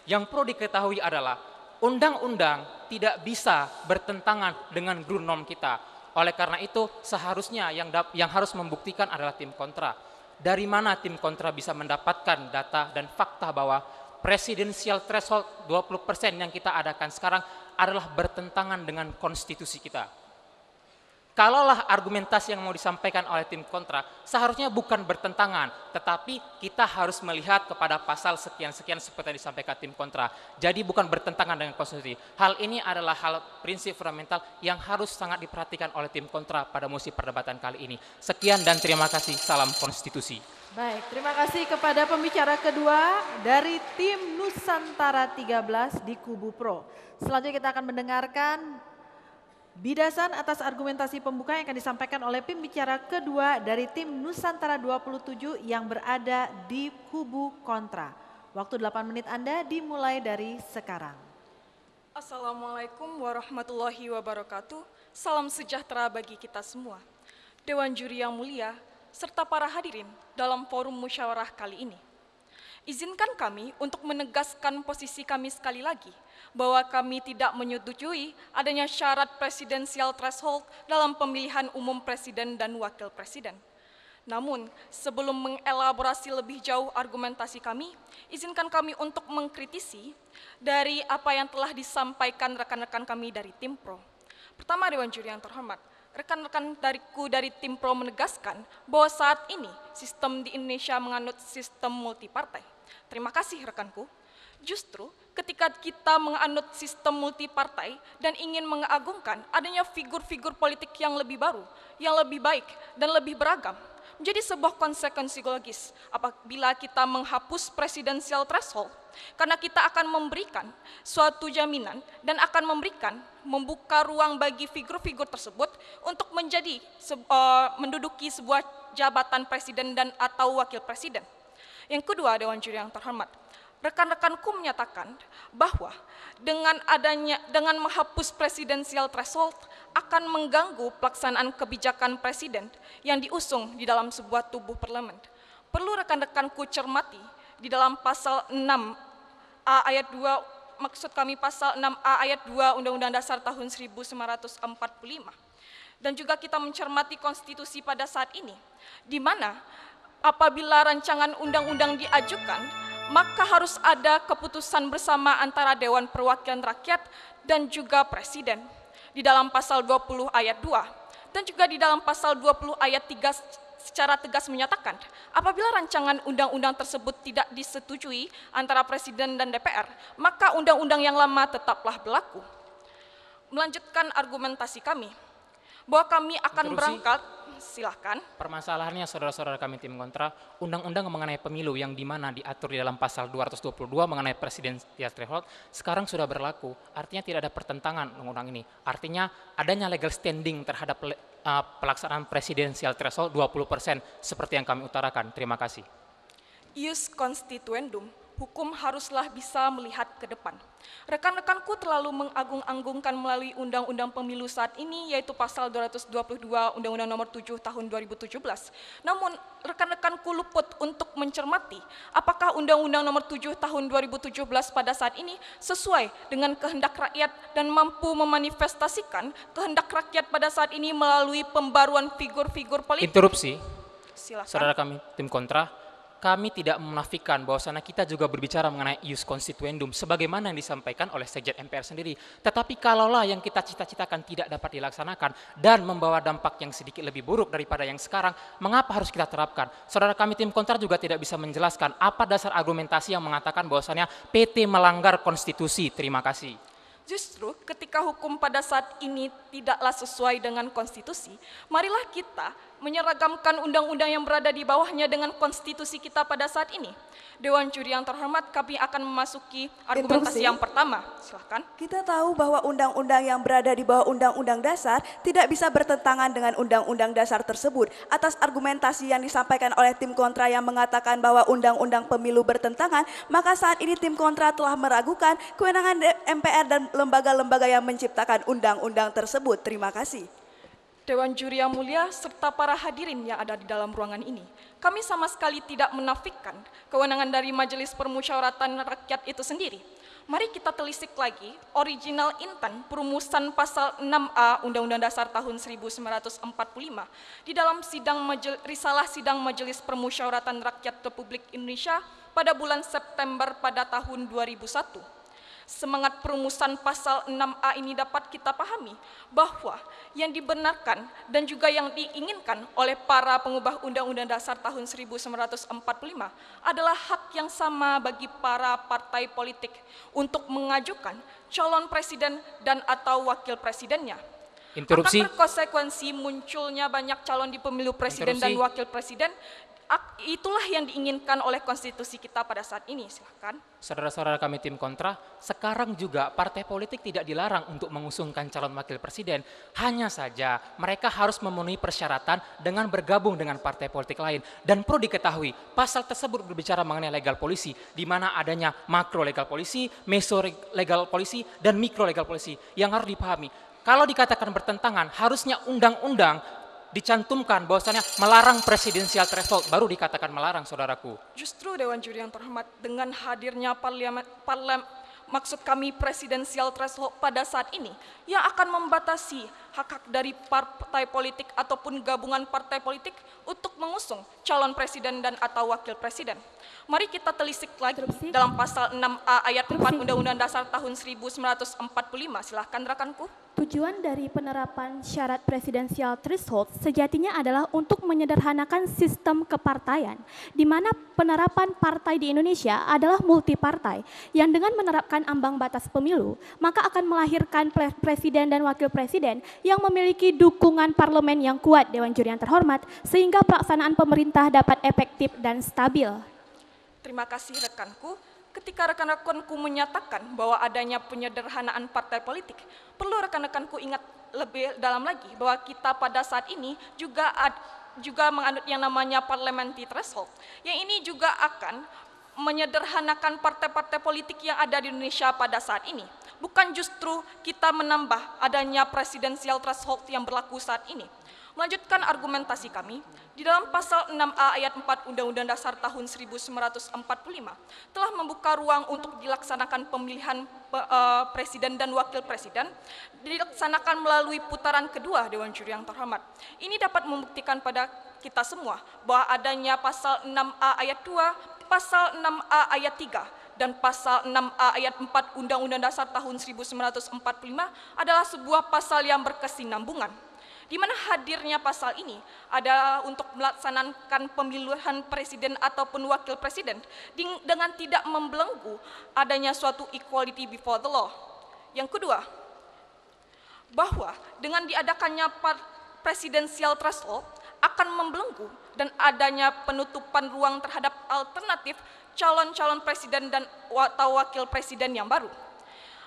Yang perlu diketahui adalah undang-undang tidak bisa bertentangan dengan ground norm kita. Oleh karena itu seharusnya yang harus membuktikan adalah tim kontra. Dari mana tim kontra bisa mendapatkan data dan fakta bahwa presidensial threshold 20% yang kita adakan sekarang adalah bertentangan dengan konstitusi kita. Kalaulah argumentasi yang mau disampaikan oleh tim kontra seharusnya bukan bertentangan, tetapi kita harus melihat kepada pasal sekian-sekian seperti yang disampaikan tim kontra. Jadi bukan bertentangan dengan konstitusi. Hal ini adalah hal prinsip fundamental yang harus sangat diperhatikan oleh tim kontra pada musim perdebatan kali ini. Sekian dan terima kasih. Salam konstitusi. Baik, terima kasih kepada pembicara kedua dari tim Nusantara 13 di Kubu Pro. Selanjutnya kita akan mendengarkan bidasan atas argumentasi pembuka yang akan disampaikan oleh pembicara kedua dari tim Nusantara 27 yang berada di kubu kontra. Waktu 8 menit Anda dimulai dari sekarang. Assalamualaikum warahmatullahi wabarakatuh. Salam sejahtera bagi kita semua. Dewan Juri yang mulia, serta para hadirin dalam forum musyawarah kali ini. Izinkan kami untuk menegaskan posisi kami sekali lagi, bahwa kami tidak menyetujui adanya syarat presidensial threshold dalam pemilihan umum presiden dan wakil presiden. Namun, sebelum mengelaborasi lebih jauh argumentasi kami, izinkan kami untuk mengkritisi dari apa yang telah disampaikan rekan-rekan kami dari tim pro. Pertama, Dewan Juri yang terhormat, rekan-rekan dari tim pro menegaskan bahwa saat ini sistem di Indonesia menganut sistem multipartai. Terima kasih rekanku. Justru ketika kita menganut sistem multipartai dan ingin mengagungkan adanya figur-figur politik yang lebih baru, yang lebih baik dan lebih beragam, menjadi sebuah konsekuensi logis apabila kita menghapus presidensial threshold, karena kita akan memberikan suatu jaminan dan akan membuka ruang bagi figur-figur tersebut untuk menduduki sebuah jabatan presiden dan atau wakil presiden. Yang kedua, Dewan Juri yang terhormat, rekan-rekanku menyatakan bahwa dengan menghapus presidensial threshold akan mengganggu pelaksanaan kebijakan presiden yang diusung di dalam sebuah tubuh parlemen. Perlu rekan-rekanku cermati di dalam pasal 6A ayat 2, maksud kami pasal 6A ayat 2 Undang-Undang Dasar tahun 1945. Dan juga kita mencermati konstitusi pada saat ini, di mana apabila rancangan undang-undang diajukan, maka harus ada keputusan bersama antara Dewan Perwakilan Rakyat dan juga Presiden di dalam pasal 20 ayat 2. Dan juga di dalam pasal 20 ayat 3 secara tegas menyatakan, apabila rancangan undang-undang tersebut tidak disetujui antara Presiden dan DPR, maka undang-undang yang lama tetaplah berlaku. Melanjutkan argumentasi kami, bahwa kami akan berangkat, silahkan. Permasalahannya saudara-saudara kami tim kontra, undang-undang mengenai pemilu yang dimana diatur di dalam pasal 222 mengenai presidensial threshold sekarang sudah berlaku, artinya tidak ada pertentangan undang-undang ini. Artinya adanya legal standing terhadap pelaksanaan presidensial threshold 20% seperti yang kami utarakan. Terima kasih. Ius constituendum, hukum haruslah bisa melihat ke depan. Rekan-rekanku terlalu mengagung-agungkan melalui undang-undang pemilu saat ini, yaitu pasal 222 Undang-Undang Nomor 7 Tahun 2017. Namun, rekan-rekanku luput untuk mencermati apakah Undang-Undang Nomor 7 Tahun 2017 pada saat ini sesuai dengan kehendak rakyat dan mampu memanifestasikan kehendak rakyat pada saat ini melalui pembaruan figur-figur politik. Interupsi. Silakan. Saudara kami tim kontra, kami tidak menafikan bahwasanya kita juga berbicara mengenai ius constituendum sebagaimana yang disampaikan oleh Sekjen MPR sendiri. Tetapi kalaulah yang kita cita-citakan tidak dapat dilaksanakan dan membawa dampak yang sedikit lebih buruk daripada yang sekarang, mengapa harus kita terapkan? Saudara kami tim kontra juga tidak bisa menjelaskan apa dasar argumentasi yang mengatakan bahwasanya PT melanggar konstitusi. Terima kasih. Justru ketika hukum pada saat ini tidaklah sesuai dengan konstitusi, marilah kita menyeragamkan undang-undang yang berada di bawahnya dengan konstitusi kita pada saat ini. Dewan Juri yang terhormat, kami akan memasuki argumentasi yang pertama. Silahkan. Kita tahu bahwa undang-undang yang berada di bawah undang-undang dasar tidak bisa bertentangan dengan undang-undang dasar tersebut. Atas argumentasi yang disampaikan oleh tim kontra yang mengatakan bahwa undang-undang pemilu bertentangan, maka saat ini tim kontra telah meragukan kewenangan MPR dan lembaga-lembaga yang menciptakan undang-undang tersebut. Terima kasih. Dewan Juri yang mulia serta para hadirin yang ada di dalam ruangan ini, kami sama sekali tidak menafikan kewenangan dari Majelis Permusyawaratan Rakyat itu sendiri. Mari kita telisik lagi original intent perumusan pasal 6A Undang-Undang Dasar tahun 1945 di dalam risalah sidang Majelis Permusyawaratan Rakyat Republik Indonesia pada bulan September pada tahun 2001. Semangat perumusan pasal 6A ini dapat kita pahami bahwa yang dibenarkan dan juga yang diinginkan oleh para pengubah Undang-Undang Dasar tahun 1945 adalah hak yang sama bagi para partai politik untuk mengajukan calon presiden dan atau wakil presidennya. Interupsi. Akan berkonsekuensi munculnya banyak calon di pemilu presiden dan wakil presiden. Itulah yang diinginkan oleh konstitusi kita pada saat ini. Silahkan. Saudara-saudara kami tim kontra, sekarang juga partai politik tidak dilarang untuk mengusungkan calon wakil presiden. Hanya saja mereka harus memenuhi persyaratan dengan bergabung dengan partai politik lain. Dan perlu diketahui, pasal tersebut berbicara mengenai legal polisi, di mana adanya makro legal polisi, meso legal polisi, dan mikro legal polisi. Yang harus dipahami, kalau dikatakan bertentangan, harusnya undang-undang dicantumkan bahwasanya melarang presidensial threshold, baru dikatakan melarang, saudaraku. Justru Dewan Juri yang terhormat, dengan hadirnya maksud kami presidensial threshold pada saat ini yang akan membatasi hak-hak dari partai politik ataupun gabungan partai politik untuk mengusung calon presiden dan atau wakil presiden. Mari kita telisik lagi dalam pasal 6A ayat 4 Undang-Undang Dasar tahun 1945. Silahkan rekanku. Tujuan dari penerapan syarat presidensial threshold sejatinya adalah untuk menyederhanakan sistem kepartaian, di mana penerapan partai di Indonesia adalah multipartai, yang dengan menerapkan ambang batas pemilu, maka akan melahirkan presiden dan wakil presiden yang memiliki dukungan parlemen yang kuat, Dewan Juri yang terhormat, sehingga pelaksanaan pemerintah dapat efektif dan stabil. Terima kasih rekanku. Ketika rekan-rekanku menyatakan bahwa adanya penyederhanaan partai politik, perlu rekan-rekanku ingat lebih dalam lagi bahwa kita pada saat ini juga menganut yang namanya parliamentary threshold. Yang ini juga akan menyederhanakan partai-partai politik yang ada di Indonesia pada saat ini. Bukan justru kita menambah adanya presidensial threshold yang berlaku saat ini. Melanjutkan argumentasi kami, di dalam pasal 6A ayat 4 Undang-Undang Dasar tahun 1945 telah membuka ruang untuk dilaksanakan pemilihan presiden dan wakil presiden dilaksanakan melalui putaran kedua, Dewan Juri yang terhormat. Ini dapat membuktikan pada kita semua bahwa adanya pasal 6A ayat 2, pasal 6A ayat 3, dan pasal 6A ayat 4 Undang-Undang Dasar tahun 1945 adalah sebuah pasal yang berkesinambungan, di mana hadirnya pasal ini adalah untuk melaksanakan pemilihan presiden ataupun wakil presiden dengan tidak membelenggu adanya suatu equality before the law. Yang kedua, bahwa dengan diadakannya presidensial threshold akan membelenggu dan adanya penutupan ruang terhadap alternatif calon-calon presiden dan atau wakil presiden yang baru.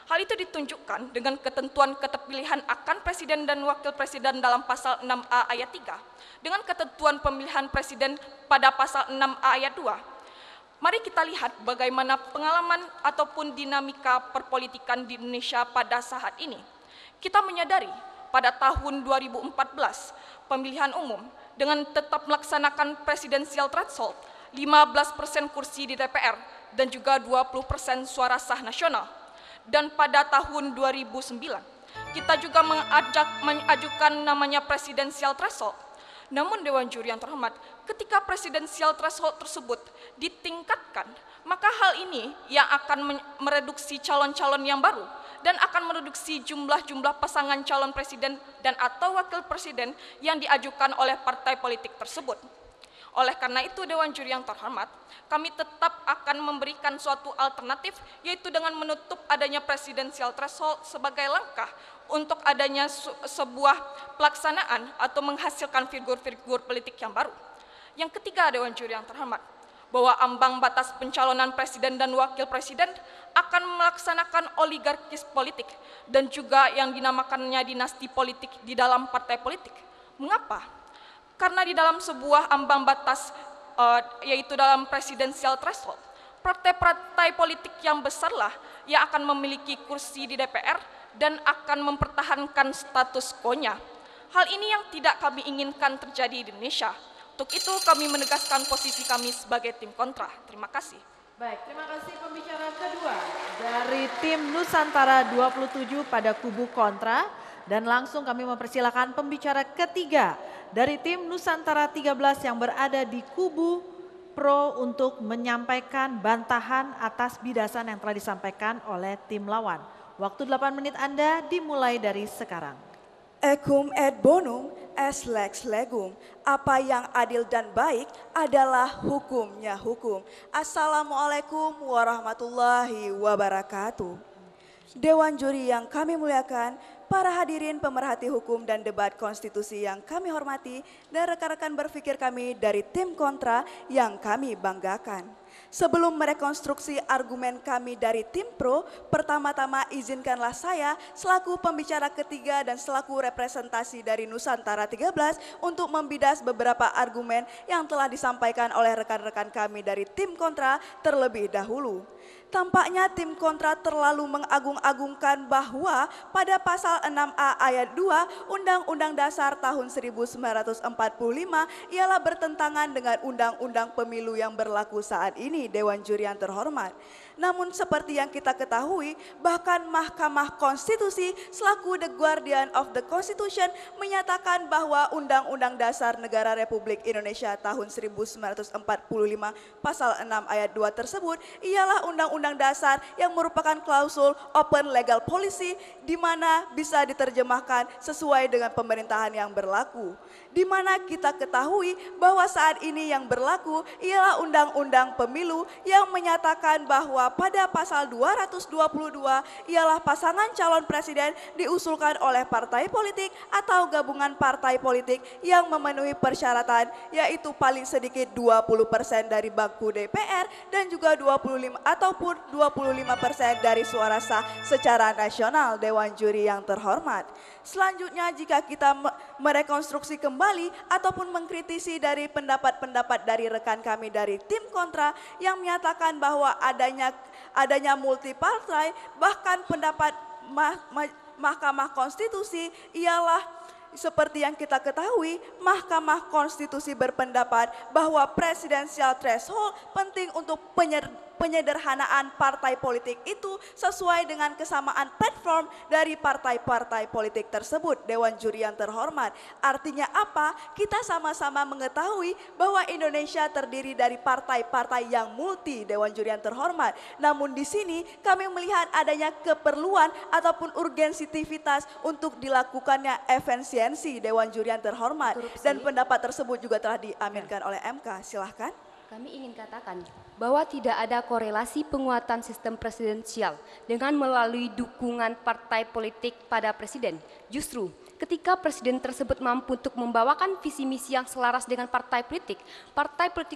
Hal itu ditunjukkan dengan ketentuan keterpilihan akan presiden dan wakil presiden dalam pasal 6A ayat 3, dengan ketentuan pemilihan presiden pada pasal 6A ayat 2. Mari kita lihat bagaimana pengalaman ataupun dinamika perpolitikan di Indonesia pada saat ini. Kita menyadari pada tahun 2014 pemilihan umum dengan tetap melaksanakan presidensial threshold, 15% kursi di DPR dan juga 20% suara sah nasional. Dan pada tahun 2009, kita juga mengajukan namanya presidensial threshold. Namun Dewan Juri yang terhormat, ketika presidensial threshold tersebut ditingkatkan, maka hal ini yang akan mereduksi calon-calon yang baru dan akan mereduksi jumlah-jumlah pasangan calon presiden dan atau wakil presiden yang diajukan oleh partai politik tersebut. Oleh karena itu, Dewan Juri yang terhormat, kami tetap akan memberikan suatu alternatif, yaitu dengan menutup adanya presidensial threshold sebagai langkah untuk adanya sebuah pelaksanaan atau menghasilkan figur-figur politik yang baru. Yang ketiga, Dewan Juri yang terhormat, bahwa ambang batas pencalonan presiden dan wakil presiden akan melaksanakan oligarkis politik dan juga yang dinamakannya dinasti politik di dalam partai politik. Mengapa? Karena di dalam sebuah ambang batas, yaitu dalam presidensial threshold, partai-partai politik yang besarlah yang akan memiliki kursi di DPR dan akan mempertahankan status quo-nya. Hal ini yang tidak kami inginkan terjadi di Indonesia. Untuk itu kami menegaskan posisi kami sebagai tim kontra. Terima kasih. Baik, terima kasih pembicara kedua dari tim Nusantara 27 pada kubu kontra. Dan langsung kami mempersilakan pembicara ketiga dari tim Nusantara 13 yang berada di kubu pro untuk menyampaikan bantahan atas bidasan yang telah disampaikan oleh tim lawan. Waktu 8 menit Anda dimulai dari sekarang. Ecum et bonum est lex legum. Apa yang adil dan baik adalah hukumnya hukum. Assalamualaikum warahmatullahi wabarakatuh. Dewan Juri yang kami muliakan, para hadirin pemerhati hukum dan debat konstitusi yang kami hormati, dan rekan-rekan berpikir kami dari tim kontra yang kami banggakan. Sebelum merekonstruksi argumen kami dari tim pro, pertama-tama izinkanlah saya selaku pembicara ketiga dan selaku representasi dari Nusantara 13 untuk membidas beberapa argumen yang telah disampaikan oleh rekan-rekan kami dari tim kontra terlebih dahulu. Tampaknya tim kontra terlalu mengagung-agungkan bahwa pada pasal 6A ayat 2 Undang-Undang Dasar tahun 1945 ialah bertentangan dengan Undang-Undang Pemilu yang berlaku saat ini, Dewan Juri yang terhormat. Namun seperti yang kita ketahui, bahkan Mahkamah Konstitusi selaku the guardian of the Constitution menyatakan bahwa Undang-Undang Dasar Negara Republik Indonesia tahun 1945 pasal 6 ayat 2 tersebut ialah Undang-Undang Dasar yang merupakan klausul open legal policy di mana bisa diterjemahkan sesuai dengan pemerintahan yang berlaku. Di mana kita ketahui bahwa saat ini yang berlaku ialah Undang-Undang Pemilu yang menyatakan bahwa pada pasal 222 ialah pasangan calon presiden diusulkan oleh partai politik atau gabungan partai politik yang memenuhi persyaratan, yaitu paling sedikit 20% dari bangku DPR dan juga 25% dari suara sah secara nasional, Dewan Juri yang terhormat. Selanjutnya jika kita merekonstruksi kembali ataupun mengkritisi dari pendapat-pendapat dari rekan kami dari tim kontra yang menyatakan bahwa adanya multipartai, bahkan pendapat Mahkamah Konstitusi ialah seperti yang kita ketahui, Mahkamah Konstitusi berpendapat bahwa presidensial threshold penting untuk penyederhanaan partai politik itu sesuai dengan kesamaan platform dari partai-partai politik tersebut, Dewan Juri yang terhormat. Artinya apa? Kita sama-sama mengetahui bahwa Indonesia terdiri dari partai-partai yang multi, Dewan Juri yang terhormat. Namun di sini kami melihat adanya keperluan ataupun urgensitivitas untuk dilakukannya efisiensi, Dewan Juri yang terhormat. Dan pendapat tersebut juga telah diaminkan oleh MK. Silahkan. Kami ingin katakan bahwa tidak ada korelasi penguatan sistem presidensial dengan melalui dukungan partai politik pada presiden. Justru ketika presiden tersebut mampu untuk membawakan visi misi yang selaras dengan partai politik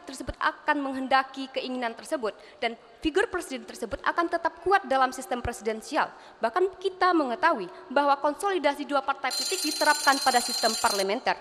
tersebut akan menghendaki keinginan tersebut dan figur presiden tersebut akan tetap kuat dalam sistem presidensial. Bahkan kita mengetahui bahwa konsolidasi dua partai politik diterapkan pada sistem parlementer.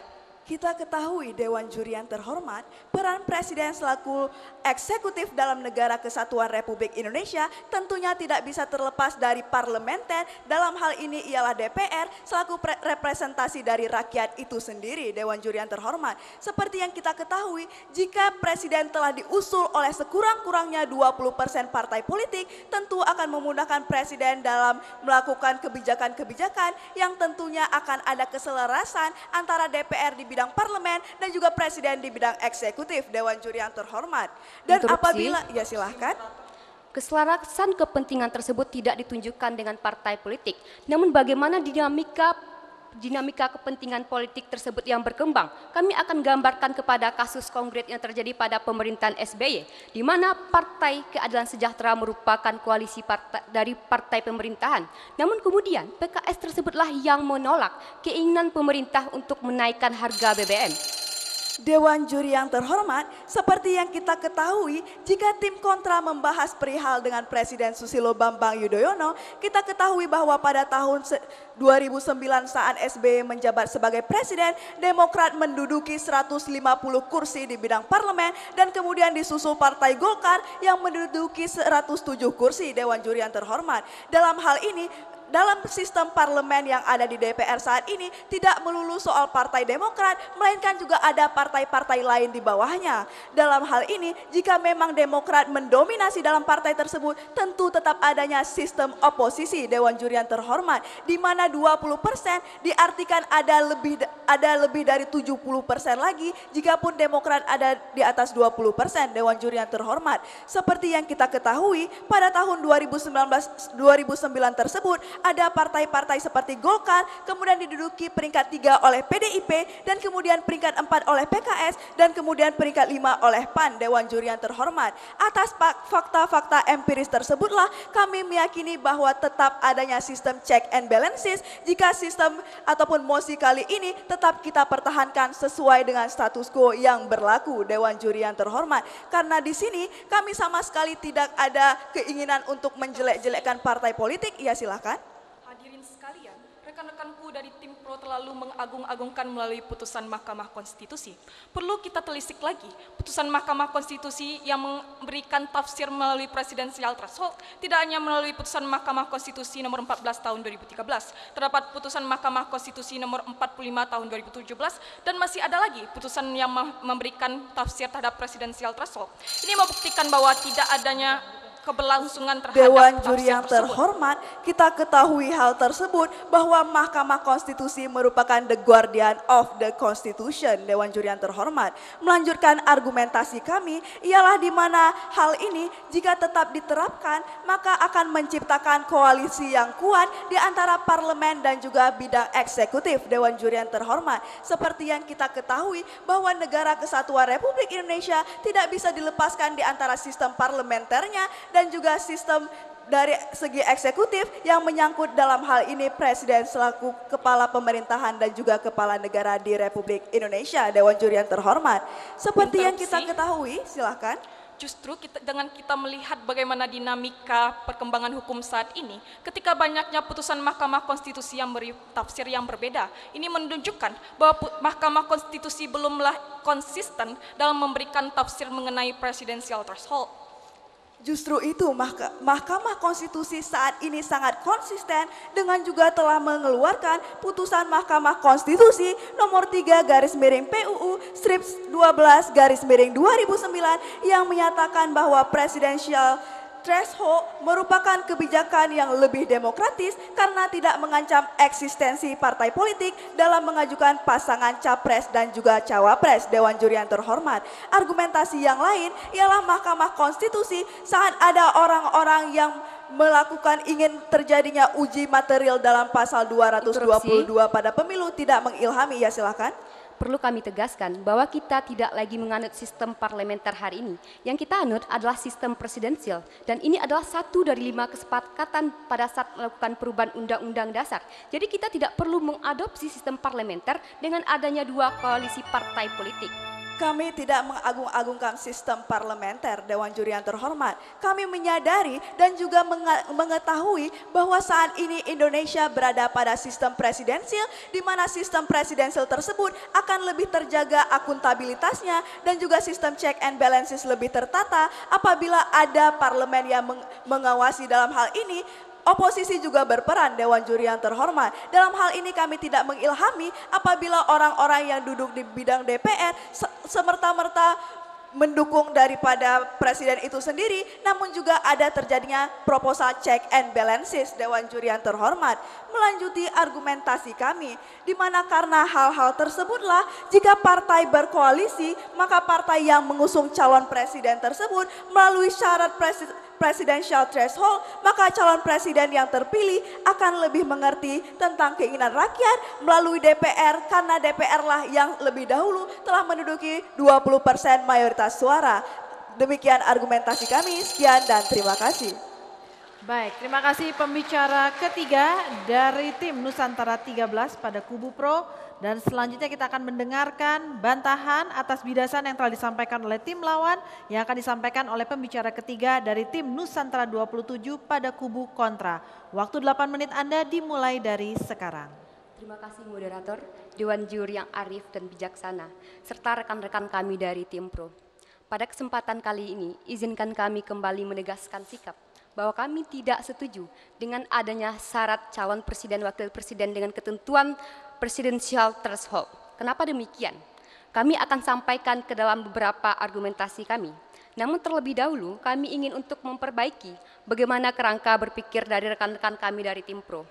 Kita ketahui Dewan Juri yang terhormat, peran Presiden selaku eksekutif dalam negara kesatuan Republik Indonesia tentunya tidak bisa terlepas dari parlementer, dalam hal ini ialah DPR selaku representasi dari rakyat itu sendiri, Dewan Juri yang terhormat. Seperti yang kita ketahui, jika Presiden telah diusul oleh sekurang-kurangnya 20% partai politik, tentu akan memudahkan Presiden dalam melakukan kebijakan-kebijakan yang tentunya akan ada keselarasan antara DPR di bidang bidang parlemen dan juga presiden di bidang eksekutif, Dewan Juri yang terhormat. Dan Interupsi. apabila, ya silahkan. Keselarasan kepentingan tersebut tidak ditunjukkan dengan partai politik, namun bagaimana dinamika kepentingan politik tersebut yang berkembang. Kami akan gambarkan kepada kasus konkret yang terjadi pada pemerintahan SBY, di mana Partai Keadilan Sejahtera merupakan koalisi dari partai pemerintahan. Namun kemudian PKS tersebutlah yang menolak keinginan pemerintah untuk menaikkan harga BBM. Dewan Juri yang terhormat, seperti yang kita ketahui, jika tim kontra membahas perihal dengan Presiden Susilo Bambang Yudhoyono, kita ketahui bahwa pada tahun 2009 saat SBY menjabat sebagai presiden, Demokrat menduduki 150 kursi di bidang parlemen dan kemudian disusul Partai Golkar yang menduduki 107 kursi Dewan Juri yang terhormat. Dalam hal ini, dalam sistem parlemen yang ada di DPR saat ini tidak melulu soal Partai Demokrat, melainkan juga ada partai-partai lain di bawahnya. Dalam hal ini, jika memang Demokrat mendominasi dalam partai tersebut, tentu tetap adanya sistem oposisi Dewan Juri yang terhormat, di mana 20% diartikan ada lebih dari 70% lagi, jikapun Demokrat ada di atas 20% Dewan Juri yang terhormat. Seperti yang kita ketahui, pada tahun 2009 tersebut, ada partai-partai seperti Golkar, kemudian diduduki peringkat 3 oleh PDIP, dan kemudian peringkat 4 oleh PKS, dan kemudian peringkat 5 oleh PAN, Dewan Juri yang terhormat. Atas fakta-fakta empiris tersebutlah kami meyakini bahwa tetap adanya sistem check and balances jika sistem ataupun mosi kali ini tetap kita pertahankan sesuai dengan status quo yang berlaku, Dewan Juri yang terhormat. Karena di sini kami sama sekali tidak ada keinginan untuk menjelek-jelekkan partai politik. Ya silahkan. Hadirin sekalian, rekan-rekanku dari tim Pro terlalu mengagung-agungkan melalui putusan Mahkamah Konstitusi. Perlu kita telisik lagi, putusan Mahkamah Konstitusi yang memberikan tafsir melalui presidensial threshold tidak hanya melalui putusan Mahkamah Konstitusi nomor 14 tahun 2013, terdapat putusan Mahkamah Konstitusi nomor 45 tahun 2017, dan masih ada lagi putusan yang memberikan tafsir terhadap presidensial threshold. Ini membuktikan bahwa tidak adanya keberlangsungan terhadap Dewan Juri tafsir yang tersebut. terhormat, kita ketahui hal tersebut bahwa Mahkamah Konstitusi merupakan the guardian of the Constitution, Dewan Juri yang terhormat. Melanjutkan argumentasi kami ialah di mana hal ini jika tetap diterapkan maka akan menciptakan koalisi yang kuat di antara parlemen dan juga bidang eksekutif, Dewan Juri yang terhormat. Seperti yang kita ketahui bahwa negara kesatuan Republik Indonesia tidak bisa dilepaskan di antara sistem parlementernya dan juga sistem dari segi eksekutif yang menyangkut dalam hal ini Presiden selaku kepala pemerintahan dan juga kepala negara di Republik Indonesia, Dewan Juri yang terhormat. Seperti yang kita ketahui, silakan. Justru dengan kita melihat bagaimana dinamika perkembangan hukum saat ini, ketika banyaknya putusan Mahkamah Konstitusi yang beri tafsir yang berbeda, ini menunjukkan bahwa Mahkamah Konstitusi belumlah konsisten dalam memberikan tafsir mengenai presidensial threshold. Justru itu Mahkamah Konstitusi saat ini sangat konsisten dengan juga telah mengeluarkan putusan Mahkamah Konstitusi nomor 3/PUU strip 12/2009 yang menyatakan bahwa presidensial threshold merupakan kebijakan yang lebih demokratis karena tidak mengancam eksistensi partai politik dalam mengajukan pasangan capres dan juga cawapres, Dewan Juri yang terhormat. Argumentasi yang lain ialah Mahkamah Konstitusi saat ada orang-orang yang melakukan ingin terjadinya uji material dalam pasal 222 pada pemilu tidak mengilhami. Ya silakan. Perlu kami tegaskan bahwa kita tidak lagi menganut sistem parlementer hari ini. Yang kita anut adalah sistem presidensial, dan ini adalah satu dari 5 kesepakatan pada saat melakukan perubahan undang-undang dasar. Jadi kita tidak perlu mengadopsi sistem parlementer dengan adanya 2 koalisi partai politik. Kami tidak mengagung-agungkan sistem parlementer, Dewan Juri yang terhormat. Kami menyadari dan juga mengetahui bahwa saat ini Indonesia berada pada sistem presidensial, di mana sistem presidensial tersebut akan lebih terjaga akuntabilitasnya dan juga sistem check and balances lebih tertata apabila ada parlemen yang mengawasi dalam hal ini. Oposisi juga berperan, Dewan Juri yang terhormat. Dalam hal ini kami tidak mengilhami apabila orang-orang yang duduk di bidang DPR semerta-merta mendukung daripada presiden itu sendiri, namun juga ada terjadinya proposal check and balances. Dewan Juri yang terhormat, melanjuti argumentasi kami, di mana karena hal-hal tersebutlah jika partai berkoalisi, maka partai yang mengusung calon presiden tersebut melalui syarat presidential threshold, maka calon presiden yang terpilih akan lebih mengerti tentang keinginan rakyat melalui DPR, karena DPR lah yang lebih dahulu telah menduduki 20% mayoritas suara. Demikian argumentasi kami, sekian dan terima kasih. Baik, terima kasih pembicara ketiga dari tim Nusantara 13 pada kubu pro. Dan selanjutnya kita akan mendengarkan bantahan atas bidasan yang telah disampaikan oleh tim lawan yang akan disampaikan oleh pembicara ketiga dari tim Nusantara 27 pada kubu kontra. Waktu 8 menit Anda dimulai dari sekarang. Terima kasih moderator, Dewan Juri yang arif dan bijaksana, serta rekan-rekan kami dari tim pro. Pada kesempatan kali ini, izinkan kami kembali menegaskan sikap bahwa kami tidak setuju dengan adanya syarat calon presiden wakil presiden dengan ketentuan presidential threshold. Kenapa demikian? Kami akan sampaikan ke dalam beberapa argumentasi kami. Namun terlebih dahulu kami ingin untuk memperbaiki bagaimana kerangka berpikir dari rekan-rekan kami dari tim pro.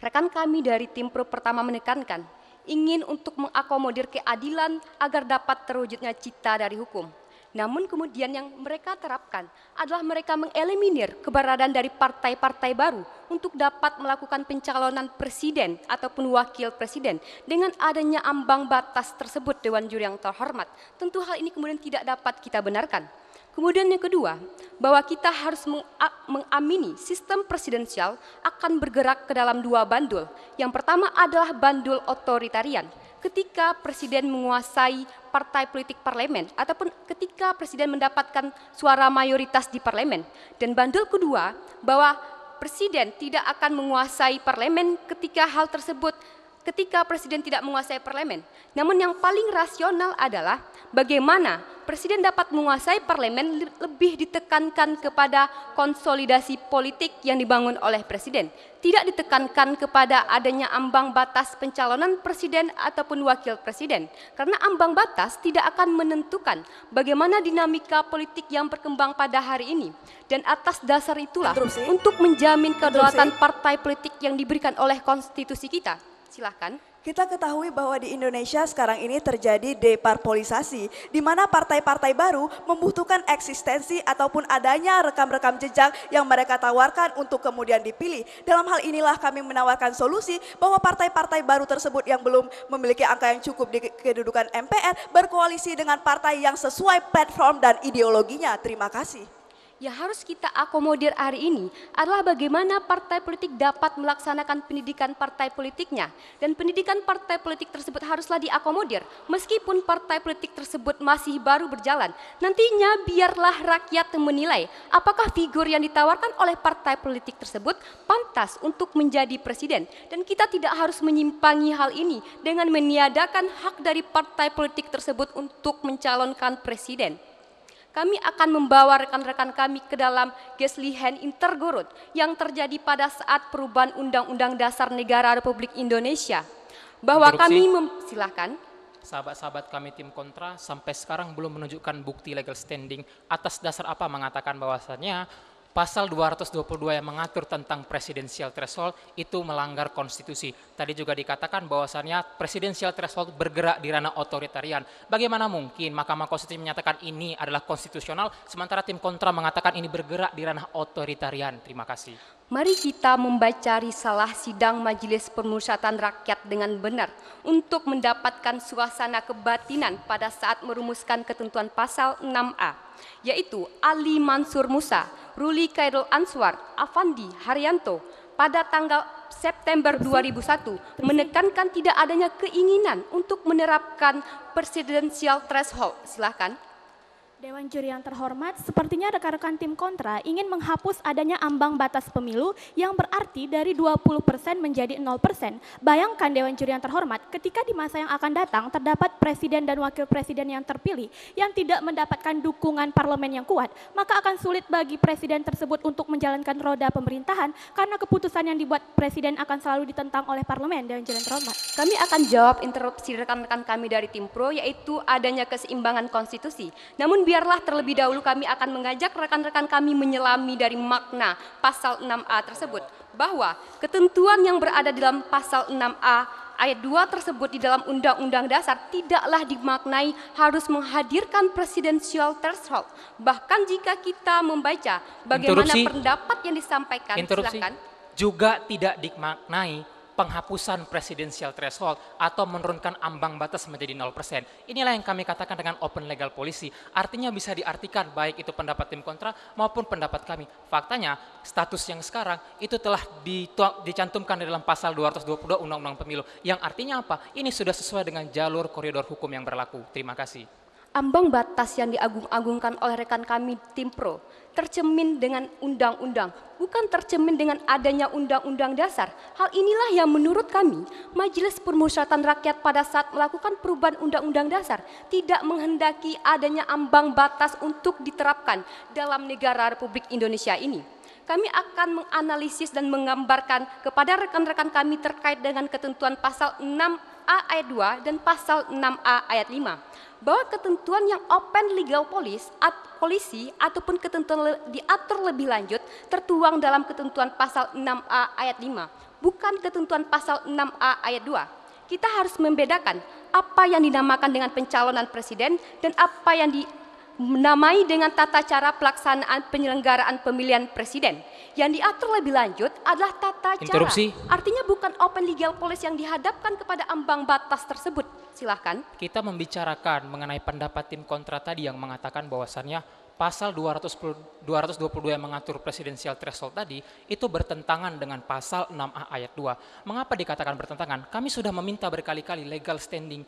Rekan kami dari tim pro pertama menekankan ingin untuk mengakomodir keadilan agar dapat terwujudnya cita dari hukum. Namun kemudian yang mereka terapkan adalah mereka mengeliminir keberadaan dari partai-partai baru untuk dapat melakukan pencalonan presiden ataupun wakil presiden dengan adanya ambang batas tersebut. Dewan Juri yang terhormat, tentu hal ini kemudian tidak dapat kita benarkan. Kemudian yang kedua, bahwa kita harus mengamini sistem presidensial akan bergerak ke dalam dua bandul. Yang pertama adalah bandul otoritarian, ketika presiden menguasai partai politik parlemen ataupun ketika presiden mendapatkan suara mayoritas di parlemen. Dan bandul kedua, bahwa presiden tidak akan menguasai parlemen ketika hal tersebut ketika presiden tidak menguasai parlemen. Namun yang paling rasional adalah bagaimana presiden dapat menguasai parlemen lebih ditekankan kepada konsolidasi politik yang dibangun oleh presiden. Tidak ditekankan kepada adanya ambang batas pencalonan presiden ataupun wakil presiden. Karena ambang batas tidak akan menentukan bagaimana dinamika politik yang berkembang pada hari ini. Dan atas dasar itulah untuk menjamin kedaulatan partai politik yang diberikan oleh konstitusi kita. Silakan. Kita ketahui bahwa di Indonesia sekarang ini terjadi deparpolisasi, di mana partai-partai baru membutuhkan eksistensi ataupun adanya rekam-rekam jejak yang mereka tawarkan untuk kemudian dipilih. Dalam hal inilah kami menawarkan solusi bahwa partai-partai baru tersebut yang belum memiliki angka yang cukup di kedudukan MPR berkoalisi dengan partai yang sesuai platform dan ideologinya. Terima kasih. Yang harus kita akomodir hari ini adalah bagaimana partai politik dapat melaksanakan pendidikan partai politiknya. Dan pendidikan partai politik tersebut haruslah diakomodir meskipun partai politik tersebut masih baru berjalan. Nantinya biarlah rakyat menilai apakah figur yang ditawarkan oleh partai politik tersebut pantas untuk menjadi presiden. Dan kita tidak harus menyimpangi hal ini dengan meniadakan hak dari partai politik tersebut untuk mencalonkan presiden. Kami akan membawa rekan-rekan kami ke dalam Geslihen Intergorut yang terjadi pada saat perubahan Undang-Undang Dasar Negara Republik Indonesia. Bahwa kami silakan. Sahabat-sahabat kami tim kontra sampai sekarang belum menunjukkan bukti legal standing atas dasar apa mengatakan bahwasannya Pasal 222 yang mengatur tentang presidensial threshold itu melanggar konstitusi. Tadi juga dikatakan bahwasannya presidensial threshold bergerak di ranah otoritarian. Bagaimana mungkin Mahkamah Konstitusi menyatakan ini adalah konstitusional, sementara tim kontra mengatakan ini bergerak di ranah otoritarian. Terima kasih. Mari kita membaca risalah sidang Majelis Permusyawaratan Rakyat dengan benar untuk mendapatkan suasana kebatinan pada saat merumuskan ketentuan pasal 6A, yaitu Ali Mansur Musa, Ruli Khairul Answar, Afandi Haryanto pada tanggal September 2001 menekankan tidak adanya keinginan untuk menerapkan presidensial threshold. Silakan. Dewan Juri yang terhormat, sepertinya rekan-rekan tim kontra ingin menghapus adanya ambang batas pemilu yang berarti dari 20% menjadi 0%. Bayangkan Dewan Juri yang terhormat, ketika di masa yang akan datang terdapat presiden dan wakil presiden yang terpilih yang tidak mendapatkan dukungan parlemen yang kuat, maka akan sulit bagi presiden tersebut untuk menjalankan roda pemerintahan karena keputusan yang dibuat presiden akan selalu ditentang oleh parlemen. Dewan Juri yang terhormat. Kami akan jawab interupsi rekan-rekan kami dari tim pro, yaitu adanya keseimbangan konstitusi. Namun biarlah terlebih dahulu kami akan mengajak rekan-rekan kami menyelami dari makna pasal 6A tersebut, bahwa ketentuan yang berada dalam pasal 6A ayat 2 tersebut di dalam Undang-Undang Dasar tidaklah dimaknai harus menghadirkan presidensial threshold. Bahkan jika kita membaca bagaimana pendapat yang disampaikan, silakan. Juga tidak dimaknai penghapusan presidensial threshold atau menurunkan ambang batas menjadi 0%. Inilah yang kami katakan dengan open legal policy. Artinya bisa diartikan baik itu pendapat tim kontra maupun pendapat kami. Faktanya status yang sekarang itu telah dicantumkan di dalam pasal 222 Undang-Undang Pemilu. Yang artinya apa? Ini sudah sesuai dengan jalur koridor hukum yang berlaku. Terima kasih. Ambang batas yang diagung-agungkan oleh rekan kami tim pro tercermin dengan undang-undang, bukan tercermin dengan adanya undang-undang dasar. Hal inilah yang menurut kami Majelis Permusyawaratan Rakyat pada saat melakukan perubahan undang-undang dasar tidak menghendaki adanya ambang batas untuk diterapkan dalam negara Republik Indonesia ini. Kami akan menganalisis dan menggambarkan kepada rekan-rekan kami terkait dengan ketentuan pasal 6A ayat 2 dan pasal 6A ayat 5. Bahwa ketentuan yang open legal policy ataupun ketentuan diatur lebih lanjut tertuang dalam ketentuan pasal 6A ayat 5, bukan ketentuan pasal 6A ayat 2. Kita harus membedakan apa yang dinamakan dengan pencalonan presiden dan apa yang dinamai dengan tata cara pelaksanaan penyelenggaraan pemilihan presiden. Yang diatur lebih lanjut adalah tata cara. Artinya bukan open legal policy yang dihadapkan kepada ambang batas tersebut. Silahkan. Kita membicarakan mengenai pendapat tim kontra tadi yang mengatakan bahwasannya pasal 222 yang mengatur presidensial threshold tadi itu bertentangan dengan pasal 6A ayat 2. Mengapa dikatakan bertentangan? Kami sudah meminta berkali-kali legal standing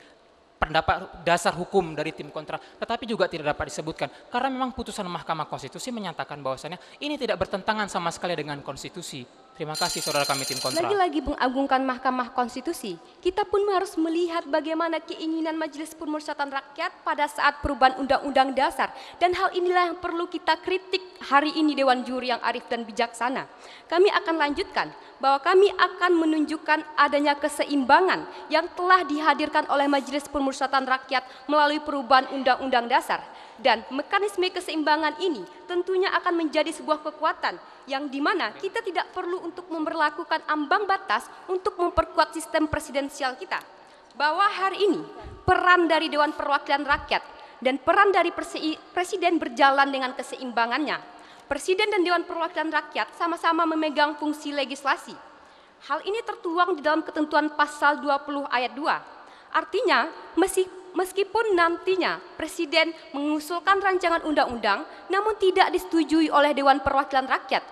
pendapat dasar hukum dari tim kontra, tetapi juga tidak dapat disebutkan karena memang putusan Mahkamah Konstitusi menyatakan bahwasannya ini tidak bertentangan sama sekali dengan konstitusi. Terima kasih saudara kami tim kontra. Lagi-lagi mengagungkan Mahkamah Konstitusi, kita pun harus melihat bagaimana keinginan Majelis Permusyawaratan Rakyat pada saat perubahan Undang-Undang Dasar. Dan hal inilah yang perlu kita kritik hari ini Dewan Juri yang arif dan bijaksana. Kami akan lanjutkan bahwa kami akan menunjukkan adanya keseimbangan yang telah dihadirkan oleh Majelis Permusyawaratan Rakyat melalui perubahan Undang-Undang Dasar. Dan mekanisme keseimbangan ini tentunya akan menjadi sebuah kekuatan yang dimana kita tidak perlu untuk memberlakukan ambang batas untuk memperkuat sistem presidensial kita. Bahwa hari ini peran dari Dewan Perwakilan Rakyat dan peran dari Presiden berjalan dengan keseimbangannya. Presiden dan Dewan Perwakilan Rakyat sama-sama memegang fungsi legislasi. Hal ini tertuang di dalam ketentuan pasal 20 ayat 2. Artinya, meskipun nantinya Presiden mengusulkan rancangan undang-undang namun tidak disetujui oleh Dewan Perwakilan Rakyat,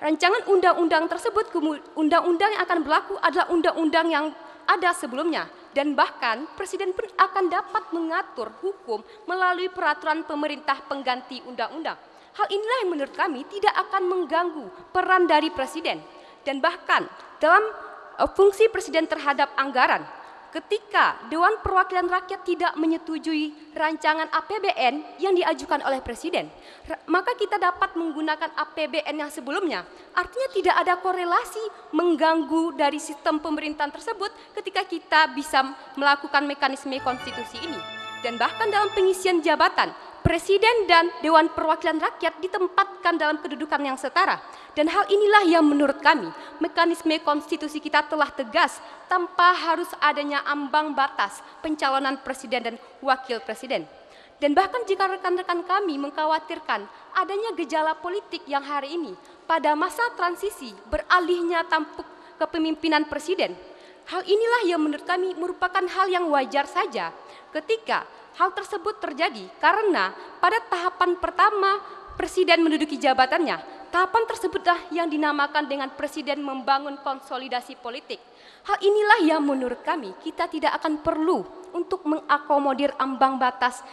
rancangan undang-undang tersebut, undang-undang yang akan berlaku adalah undang-undang yang ada sebelumnya. Dan bahkan Presiden pun akan dapat mengatur hukum melalui peraturan pemerintah pengganti undang-undang. Hal inilah yang menurut kami tidak akan mengganggu peran dari Presiden. Dan bahkan dalam fungsi Presiden terhadap anggaran, ketika Dewan Perwakilan Rakyat tidak menyetujui rancangan APBN yang diajukan oleh Presiden, maka kita dapat menggunakan APBN yang sebelumnya. Artinya tidak ada korelasi mengganggu dari sistem pemerintahan tersebut ketika kita bisa melakukan mekanisme konstitusi ini. Dan bahkan dalam pengisian jabatan, Presiden dan Dewan Perwakilan Rakyat ditempatkan dalam kedudukan yang setara. Dan hal inilah yang menurut kami, mekanisme konstitusi kita telah tegas tanpa harus adanya ambang batas pencalonan presiden dan wakil presiden. Dan bahkan jika rekan-rekan kami mengkhawatirkan adanya gejala politik yang hari ini pada masa transisi beralihnya tampuk kepemimpinan presiden, hal inilah yang menurut kami merupakan hal yang wajar saja ketika hal tersebut terjadi karena pada tahapan pertama Presiden menduduki jabatannya, tahapan tersebutlah yang dinamakan dengan Presiden membangun konsolidasi politik. Hal inilah yang menurut kami kita tidak akan perlu untuk mengakomodir ambang batas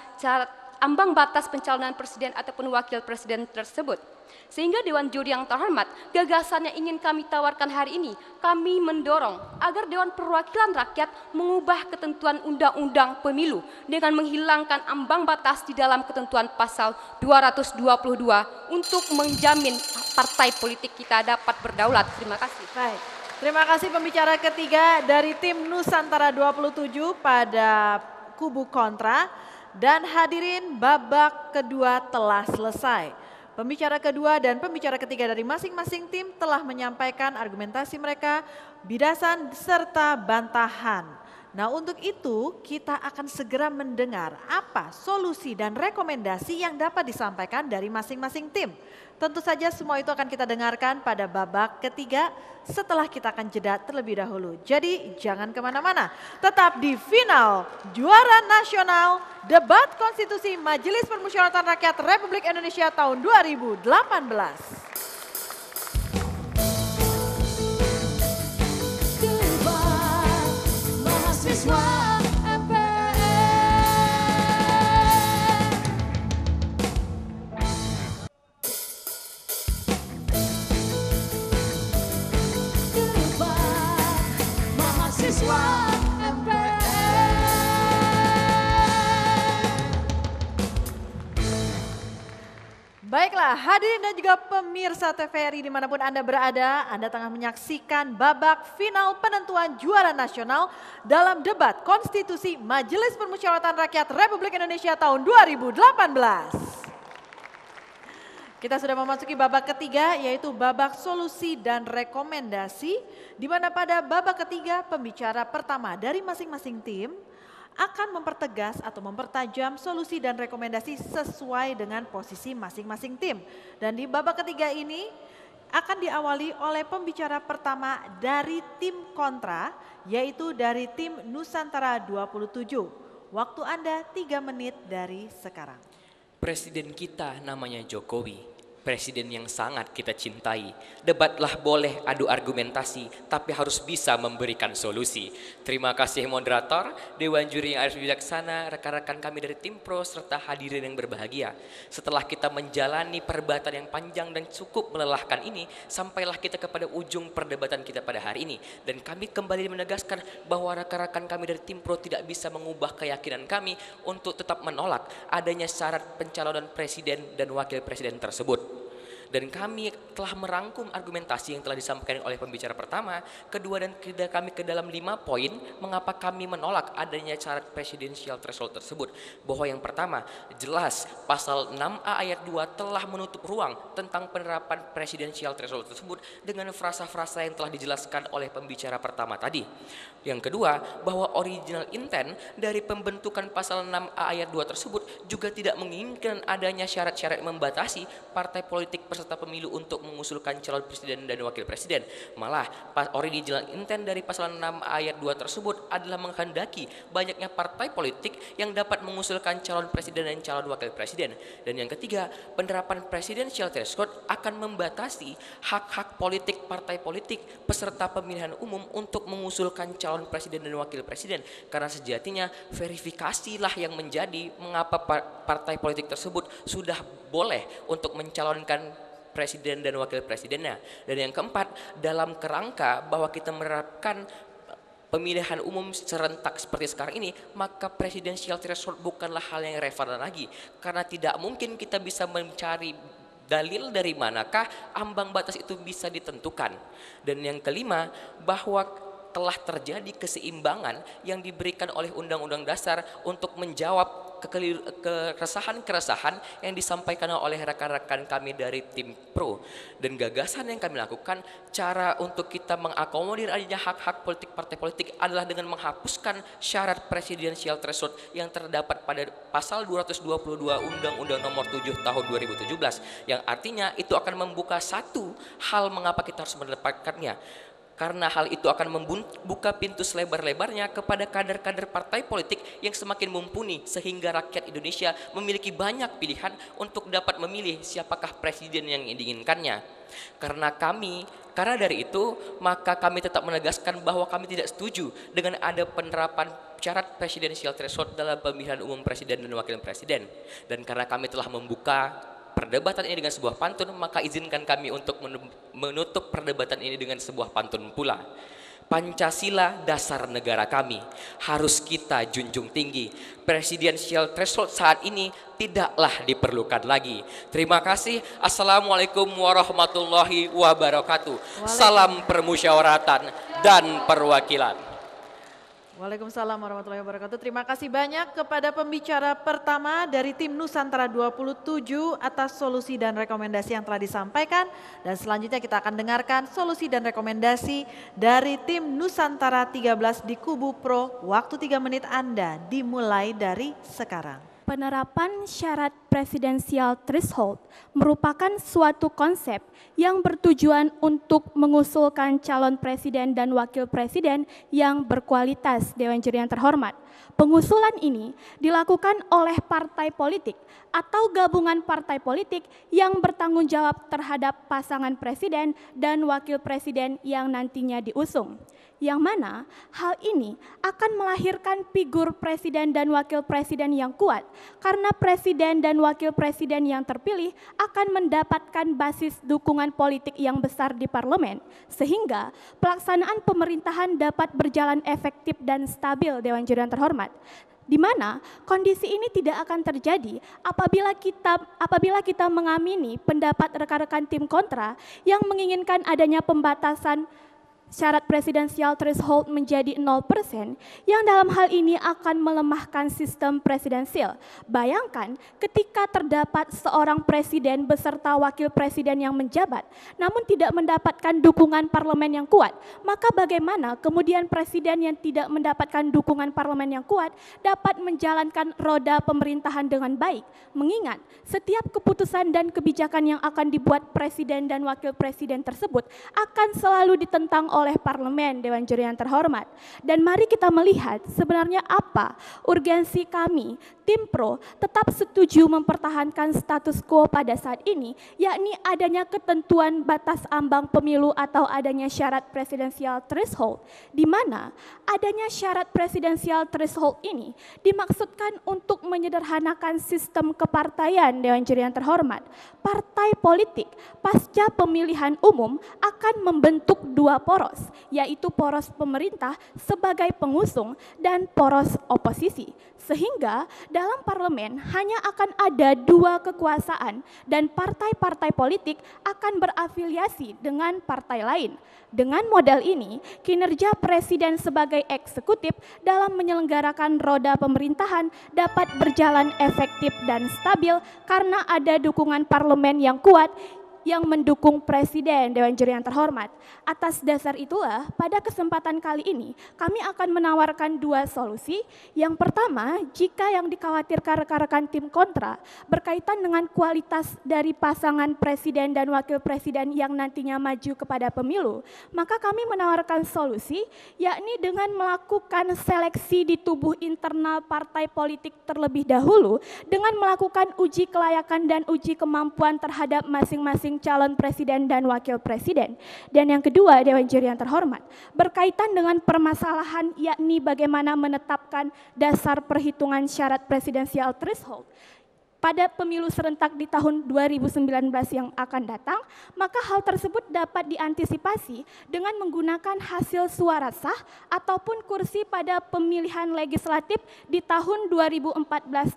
pencalonan presiden ataupun wakil presiden tersebut. Sehingga Dewan Juri yang terhormat, gagasan yang ingin kami tawarkan hari ini, kami mendorong agar Dewan Perwakilan Rakyat mengubah ketentuan Undang-Undang Pemilu dengan menghilangkan ambang batas di dalam ketentuan pasal 222 untuk menjamin partai politik kita dapat berdaulat. Terima kasih. Baik. Terima kasih pembicara ketiga dari tim Nusantara 27 pada kubu kontra. Dan hadirin, babak kedua telah selesai. Pembicara kedua dan pembicara ketiga dari masing-masing tim telah menyampaikan argumentasi mereka, bidasan serta bantahan. Nah, untuk itu kita akan segera mendengar apa solusi dan rekomendasi yang dapat disampaikan dari masing-masing tim. Tentu saja semua itu akan kita dengarkan pada babak ketiga setelah kita akan jeda terlebih dahulu. Jadi jangan kemana-mana, tetap di final juara nasional debat konstitusi Majelis Permusyawaratan Rakyat Republik Indonesia tahun 2018. Baiklah, hadirin dan juga pemirsa TVRI dimanapun Anda berada, Anda tengah menyaksikan babak final penentuan juara nasional dalam debat konstitusi Majelis Permusyawaratan Rakyat Republik Indonesia tahun 2018. Kita sudah memasuki babak ketiga, yaitu babak solusi dan rekomendasi, di mana pada babak ketiga pembicara pertama dari masing-masing tim akan mempertegas atau mempertajam solusi dan rekomendasi sesuai dengan posisi masing-masing tim. Dan di babak ketiga ini akan diawali oleh pembicara pertama dari tim kontra, yaitu dari tim Nusantara 27. Waktu Anda 3 menit dari sekarang. Presiden kita namanya Jokowi. Presiden yang sangat kita cintai. Debatlah boleh adu argumentasi, tapi harus bisa memberikan solusi. Terima kasih moderator, Dewan Juri yang arif bijaksana, rekan-rekan kami dari tim pro, serta hadirin yang berbahagia. Setelah kita menjalani perdebatan yang panjang dan cukup melelahkan ini, sampailah kita kepada ujung perdebatan kita pada hari ini. Dan kami kembali menegaskan bahwa rekan-rekan kami dari tim pro tidak bisa mengubah keyakinan kami untuk tetap menolak adanya syarat pencalonan presiden dan wakil presiden tersebut. Dan kami telah merangkum argumentasi yang telah disampaikan oleh pembicara pertama, kedua dan ketiga kami ke dalam 5 poin mengapa kami menolak adanya syarat presidensial threshold tersebut. Bahwa yang pertama, jelas pasal 6A ayat 2 telah menutup ruang tentang penerapan presidensial threshold tersebut dengan frasa-frasa yang telah dijelaskan oleh pembicara pertama tadi. Yang kedua, bahwa original intent dari pembentukan pasal 6A ayat 2 tersebut juga tidak menginginkan adanya syarat-syarat membatasi partai politik peserta pemilu untuk mengusulkan calon presiden dan wakil presiden. Malah original intent dari pasal 6 ayat 2 tersebut adalah menghendaki banyaknya partai politik yang dapat mengusulkan calon presiden dan calon wakil presiden. Dan yang ketiga, penerapan presidensial threshold akan membatasi hak-hak politik partai politik peserta pemilihan umum untuk mengusulkan calon presiden dan wakil presiden. Karena sejatinya verifikasilah yang menjadi mengapa partai politik tersebut sudah boleh untuk mencalonkan presiden dan wakil presidennya. Dan yang keempat, dalam kerangka bahwa kita menerapkan pemilihan umum serentak seperti sekarang ini, maka presidensial threshold bukanlah hal yang relevan lagi. Karena tidak mungkin kita bisa mencari dalil dari manakah ambang batas itu bisa ditentukan. Dan yang kelima, bahwa telah terjadi keseimbangan yang diberikan oleh Undang-Undang Dasar untuk menjawab keresahan-keresahan yang disampaikan oleh rekan-rekan kami dari tim pro. Dan gagasan yang kami lakukan, cara untuk kita mengakomodir adanya hak-hak politik partai politik adalah dengan menghapuskan syarat presidensial threshold yang terdapat pada pasal 222 Undang-Undang Nomor 7 Tahun 2017, yang artinya itu akan membuka satu hal mengapa kita harus mendapatkannya. Karena hal itu akan membuka pintu selebar-lebarnya kepada kader-kader partai politik yang semakin mumpuni, sehingga rakyat Indonesia memiliki banyak pilihan untuk dapat memilih siapakah presiden yang diinginkannya. Karena dari itu, maka kami tetap menegaskan bahwa kami tidak setuju dengan ada penerapan syarat presidensial threshold dalam pemilihan umum presiden dan wakil presiden. Dan karena kami telah membuka perdebatan ini dengan sebuah pantun, maka izinkan kami untuk menutup perdebatan ini dengan sebuah pantun pula. Pancasila dasar negara kami harus kita junjung tinggi. Presidensial threshold saat ini tidaklah diperlukan lagi. Terima kasih. Assalamualaikum warahmatullahi wabarakatuh. Salam permusyawaratan dan perwakilan. Waalaikumsalam warahmatullahi wabarakatuh. Terima kasih banyak kepada pembicara pertama dari tim Nusantara 27 atas solusi dan rekomendasi yang telah disampaikan. Dan selanjutnya kita akan dengarkan solusi dan rekomendasi dari tim Nusantara 13 di Kubu Pro. Waktu 3 menit Anda dimulai dari sekarang. Penerapan syarat presidensial threshold merupakan suatu konsep yang bertujuan untuk mengusulkan calon presiden dan wakil presiden yang berkualitas. Dewan Juri yang terhormat, pengusulan ini dilakukan oleh partai politik atau gabungan partai politik yang bertanggung jawab terhadap pasangan presiden dan wakil presiden yang nantinya diusung. Yang mana hal ini akan melahirkan figur presiden dan wakil presiden yang kuat karena presiden dan wakil presiden yang terpilih akan mendapatkan basis dukungan politik yang besar di parlemen sehingga pelaksanaan pemerintahan dapat berjalan efektif dan stabil. Dewan Juri yang terhormat, di mana kondisi ini tidak akan terjadi apabila kita mengamini pendapat rekan-rekan tim kontra yang menginginkan adanya pembatasan syarat presidensial threshold menjadi 0%, yang dalam hal ini akan melemahkan sistem presidensial. Bayangkan ketika terdapat seorang presiden beserta wakil presiden yang menjabat, namun tidak mendapatkan dukungan parlemen yang kuat, maka bagaimana kemudian presiden yang tidak mendapatkan dukungan parlemen yang kuat dapat menjalankan roda pemerintahan dengan baik, mengingat setiap keputusan dan kebijakan yang akan dibuat presiden dan wakil presiden tersebut akan selalu ditentang oleh parlemen. Dewan Juri yang terhormat, dan mari kita melihat sebenarnya apa urgensi kami tim pro tetap setuju mempertahankan status quo pada saat ini, yakni adanya ketentuan batas ambang pemilu atau adanya syarat presidensial threshold, di mana adanya syarat presidensial threshold ini dimaksudkan untuk menyederhanakan sistem kepartaian. Dewan Juri yang terhormat, partai politik pasca pemilihan umum akan membentuk dua poros, yaitu poros pemerintah sebagai pengusung dan poros oposisi. Sehingga dalam parlemen hanya akan ada dua kekuasaan dan partai-partai politik akan berafiliasi dengan partai lain. Dengan modal ini, kinerja presiden sebagai eksekutif dalam menyelenggarakan roda pemerintahan dapat berjalan efektif dan stabil karena ada dukungan parlemen yang kuat yang mendukung presiden. Dewan Juri yang terhormat, atas dasar itulah pada kesempatan kali ini kami akan menawarkan dua solusi. Yang pertama, jika yang dikhawatirkan rekan-rekan tim kontra berkaitan dengan kualitas dari pasangan presiden dan wakil presiden yang nantinya maju kepada pemilu, maka kami menawarkan solusi yakni dengan melakukan seleksi di tubuh internal partai politik terlebih dahulu dengan melakukan uji kelayakan dan uji kemampuan terhadap masing-masing calon presiden dan wakil presiden. Dan yang kedua, Dewan Juri yang terhormat, berkaitan dengan permasalahan yakni bagaimana menetapkan dasar perhitungan syarat presidensial threshold pada pemilu serentak di tahun 2019 yang akan datang, maka hal tersebut dapat diantisipasi dengan menggunakan hasil suara sah ataupun kursi pada pemilihan legislatif di tahun 2014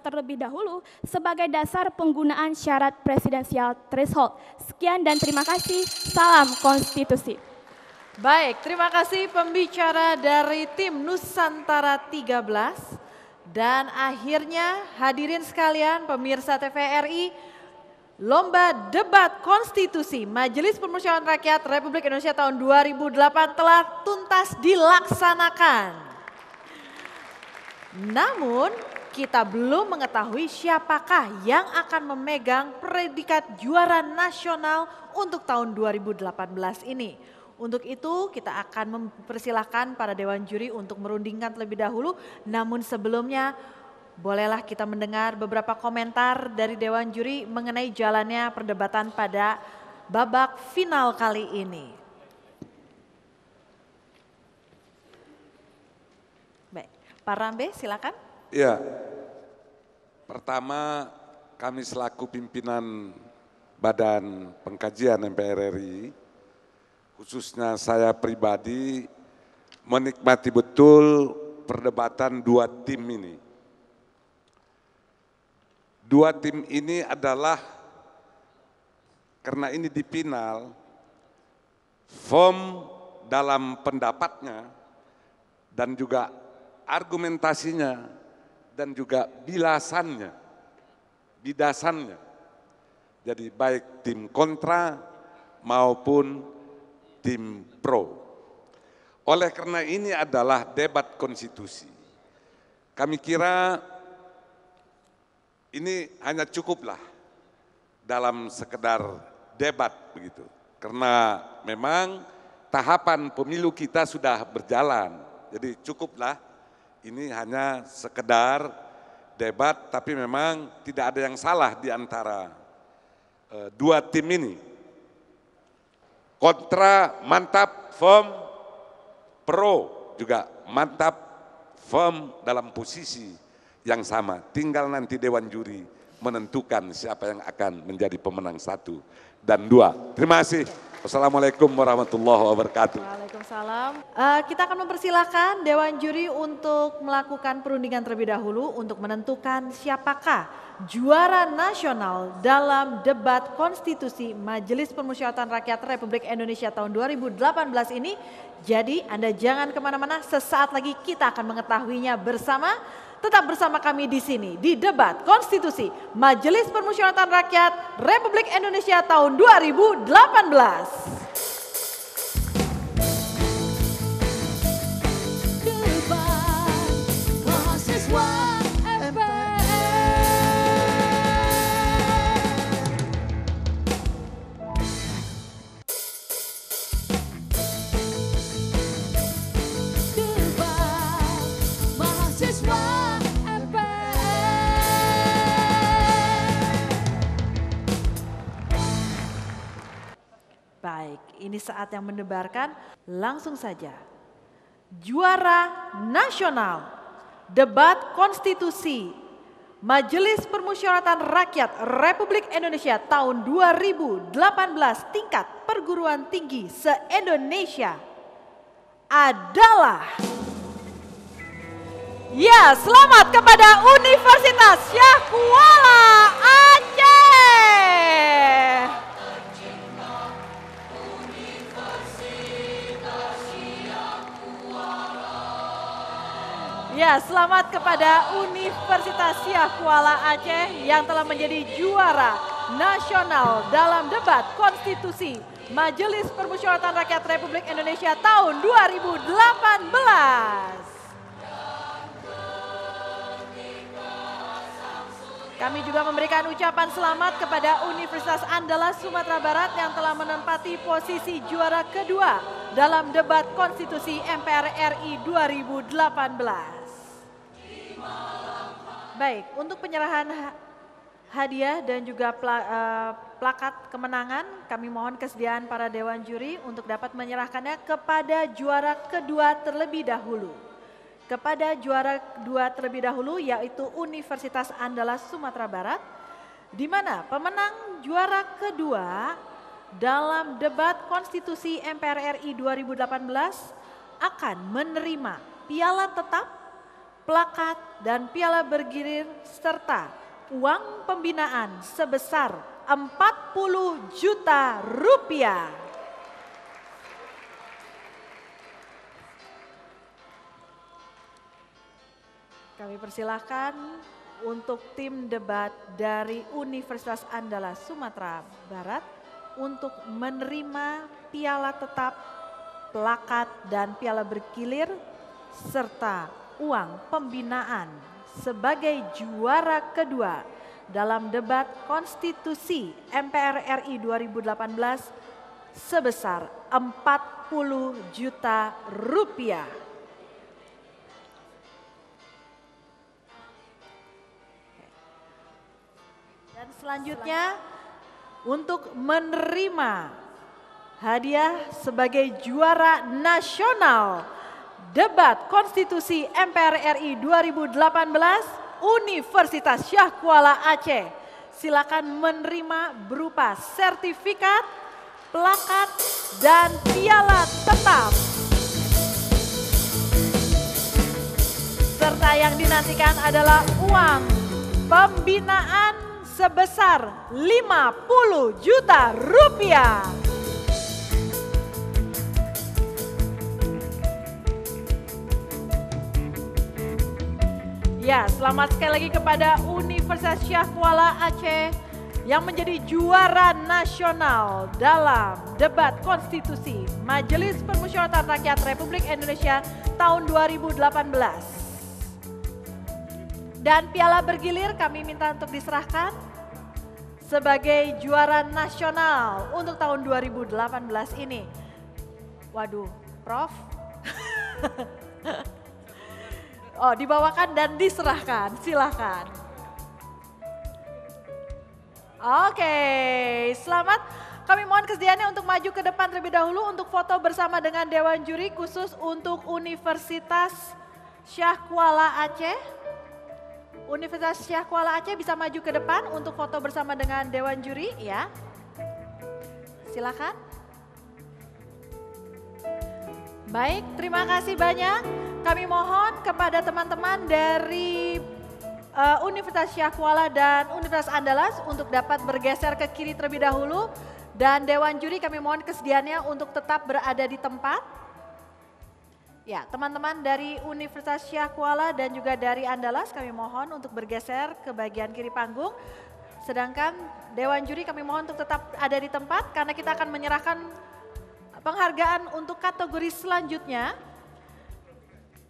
terlebih dahulu sebagai dasar penggunaan syarat presidensial threshold. Sekian dan terima kasih. Salam konstitusi. Baik, terima kasih pembicara dari tim Nusantara 13. Dan akhirnya hadirin sekalian pemirsa TVRI, lomba debat konstitusi Majelis Permusyawaratan Rakyat Republik Indonesia tahun 2008 telah tuntas dilaksanakan. Namun kita belum mengetahui siapakah yang akan memegang predikat juara nasional untuk tahun 2018 ini. Untuk itu kita akan mempersilahkan para Dewan Juri untuk merundingkan terlebih dahulu. Namun sebelumnya bolehlah kita mendengar beberapa komentar dari Dewan Juri mengenai jalannya perdebatan pada babak final kali ini. Baik, Pak Rambe silakan. Ya, pertama kami selaku pimpinan Badan Pengkajian MPR RI, khususnya saya pribadi menikmati betul perdebatan dua tim ini. Dua tim ini adalah, karena ini di final, firm dalam pendapatnya dan juga argumentasinya dan juga bidasannya. Jadi baik tim kontra maupun tim pro. Oleh karena ini adalah debat konstitusi. Kami kira ini hanya cukuplah dalam sekedar debat begitu. Karena memang tahapan pemilu kita sudah berjalan. Jadi cukuplah ini hanya sekedar debat, tapi memang tidak ada yang salah di antara dua tim ini. Kontra mantap, firm, pro juga mantap, firm dalam posisi yang sama. Tinggal nanti Dewan Juri menentukan siapa yang akan menjadi pemenang 1 dan 2. Terima kasih. Wassalamualaikum warahmatullahi wabarakatuh. Waalaikumsalam. Kita akan mempersilahkan Dewan Juri untuk melakukan perundingan terlebih dahulu untuk menentukan siapakah juara nasional dalam debat konstitusi Majelis Permusyawaratan Rakyat Republik Indonesia tahun 2018 ini. Jadi Anda jangan kemana-mana, sesaat lagi kita akan mengetahuinya bersama. Tetap bersama kami di sini di debat konstitusi Majelis Permusyawaratan Rakyat Republik Indonesia tahun 2018. Baik, ini saat yang mendebarkan. Langsung saja. Juara nasional debat konstitusi Majelis Permusyawaratan Rakyat Republik Indonesia tahun 2018 tingkat perguruan tinggi se-Indonesia adalah, ya, selamat kepada Universitas Syah Kuala Aceh. Ya, selamat kepada Universitas Syah Kuala Aceh yang telah menjadi juara nasional dalam debat konstitusi Majelis Permusyawaratan Rakyat Republik Indonesia tahun 2018. Kami juga memberikan ucapan selamat kepada Universitas Andalas Sumatera Barat yang telah menempati posisi juara kedua dalam debat konstitusi MPR RI 2018. Baik, untuk penyerahan hadiah dan juga plakat kemenangan, kami mohon kesediaan para Dewan Juri untuk dapat menyerahkannya kepada juara kedua terlebih dahulu. Kepada juara kedua terlebih dahulu yaitu Universitas Andalas Sumatera Barat, di mana pemenang juara kedua dalam debat konstitusi MPR RI 2018 akan menerima piala tetap, plakat dan piala bergilir serta uang pembinaan sebesar 40 juta rupiah. Kami persilahkan untuk tim debat dari Universitas Andalas Sumatera Barat untuk menerima piala tetap, plakat dan piala bergilir serta uang pembinaan sebagai juara kedua dalam debat konstitusi MPR RI 2018 sebesar 40 juta rupiah. Dan selanjutnya untuk menerima hadiah sebagai juara nasional debat konstitusi MPR RI 2018 Universitas Syah Kuala Aceh. Silakan menerima berupa sertifikat, plakat, dan piala tetap. Serta yang dinantikan adalah uang pembinaan sebesar 50 juta rupiah. Ya, selamat sekali lagi kepada Universitas Syah Kuala Aceh yang menjadi juara nasional dalam debat konstitusi Majelis Permusyawaratan Rakyat Republik Indonesia tahun 2018. Dan piala bergilir kami minta untuk diserahkan sebagai juara nasional untuk tahun 2018 ini. Waduh, Prof. Oh, dibawakan dan diserahkan, silahkan. Oke, selamat. Kami mohon kesediaannya untuk maju ke depan terlebih dahulu untuk foto bersama dengan Dewan Juri khusus untuk Universitas Syah Kuala Aceh. Universitas Syah Kuala Aceh bisa maju ke depan untuk foto bersama dengan Dewan Juri, ya. Silakan. Baik, terima kasih banyak. Kami mohon kepada teman-teman dari Universitas Syah Kuala dan Universitas Andalas untuk dapat bergeser ke kiri terlebih dahulu. Dan Dewan Juri kami mohon kesediaannya untuk tetap berada di tempat. Ya, teman-teman dari Universitas Syah Kuala dan juga dari Andalas kami mohon untuk bergeser ke bagian kiri panggung. Sedangkan Dewan Juri kami mohon untuk tetap ada di tempat karena kita akan menyerahkan penghargaan untuk kategori selanjutnya.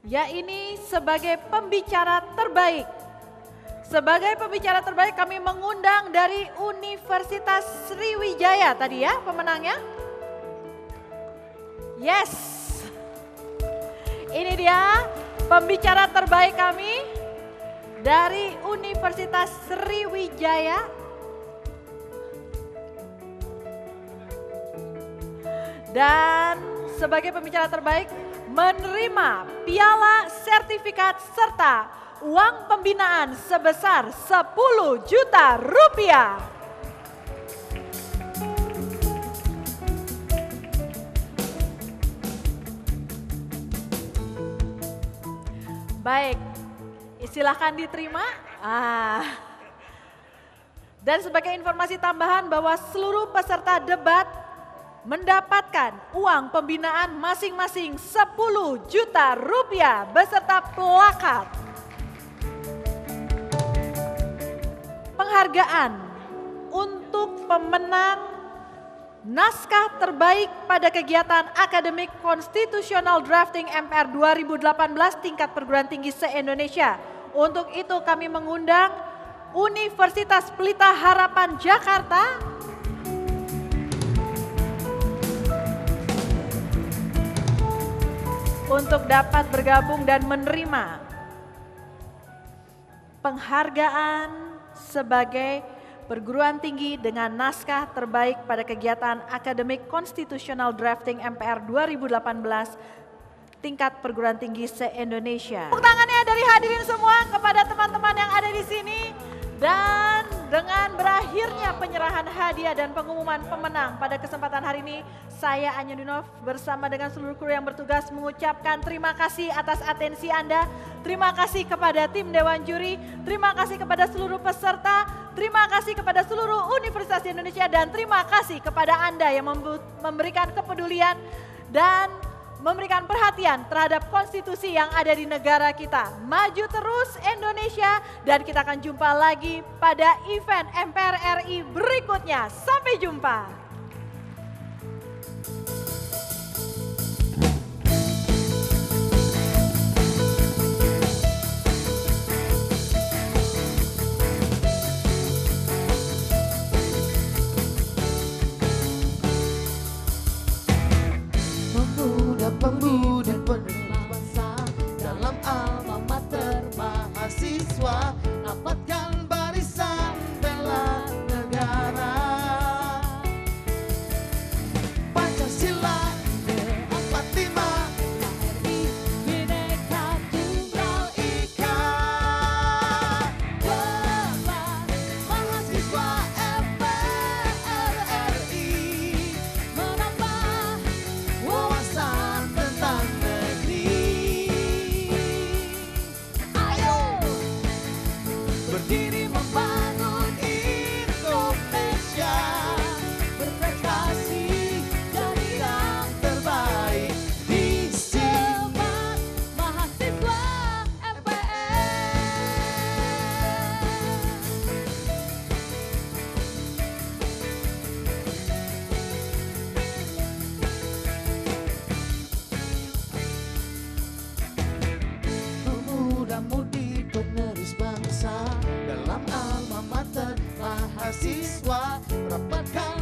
Ya, ini sebagai pembicara terbaik. Sebagai pembicara terbaik kami mengundang dari Universitas Sriwijaya tadi ya pemenangnya. Yes. Ini dia pembicara terbaik kami dari Universitas Sriwijaya. Dan sebagai pembicara terbaik menerima piala, sertifikat, serta uang pembinaan sebesar 10 juta rupiah. Baik, silahkan diterima. Dan sebagai informasi tambahan bahwa seluruh peserta debat mendapatkan uang pembinaan masing-masing 10 juta rupiah beserta plakat. Penghargaan untuk pemenang naskah terbaik pada kegiatan akademik konstitusional drafting MPR 2018 tingkat perguruan tinggi se-Indonesia. Untuk itu kami mengundang Universitas Pelita Harapan Jakarta untuk dapat bergabung dan menerima penghargaan sebagai perguruan tinggi dengan naskah terbaik pada kegiatan akademik konstitusional drafting MPR 2018 tingkat perguruan tinggi se-Indonesia. Tepuk tangannya dari hadirin semua kepada teman-teman yang ada di sini. Dan dengan berakhirnya penyerahan hadiah dan pengumuman pemenang pada kesempatan hari ini, saya Anya Dunov bersama dengan seluruh kru yang bertugas mengucapkan terima kasih atas atensi Anda, terima kasih kepada tim Dewan Juri, terima kasih kepada seluruh peserta, terima kasih kepada seluruh Universitas di Indonesia, dan terima kasih kepada Anda yang memberikan kepedulian dan memberikan perhatian terhadap konstitusi yang ada di negara kita. Maju terus Indonesia, dan kita akan jumpa lagi pada event MPR RI berikutnya. Sampai jumpa. Pemuda berbangsa dalam alma mater mahasiswa, rapatkan barisan bela negara. mahasiswa rapatkan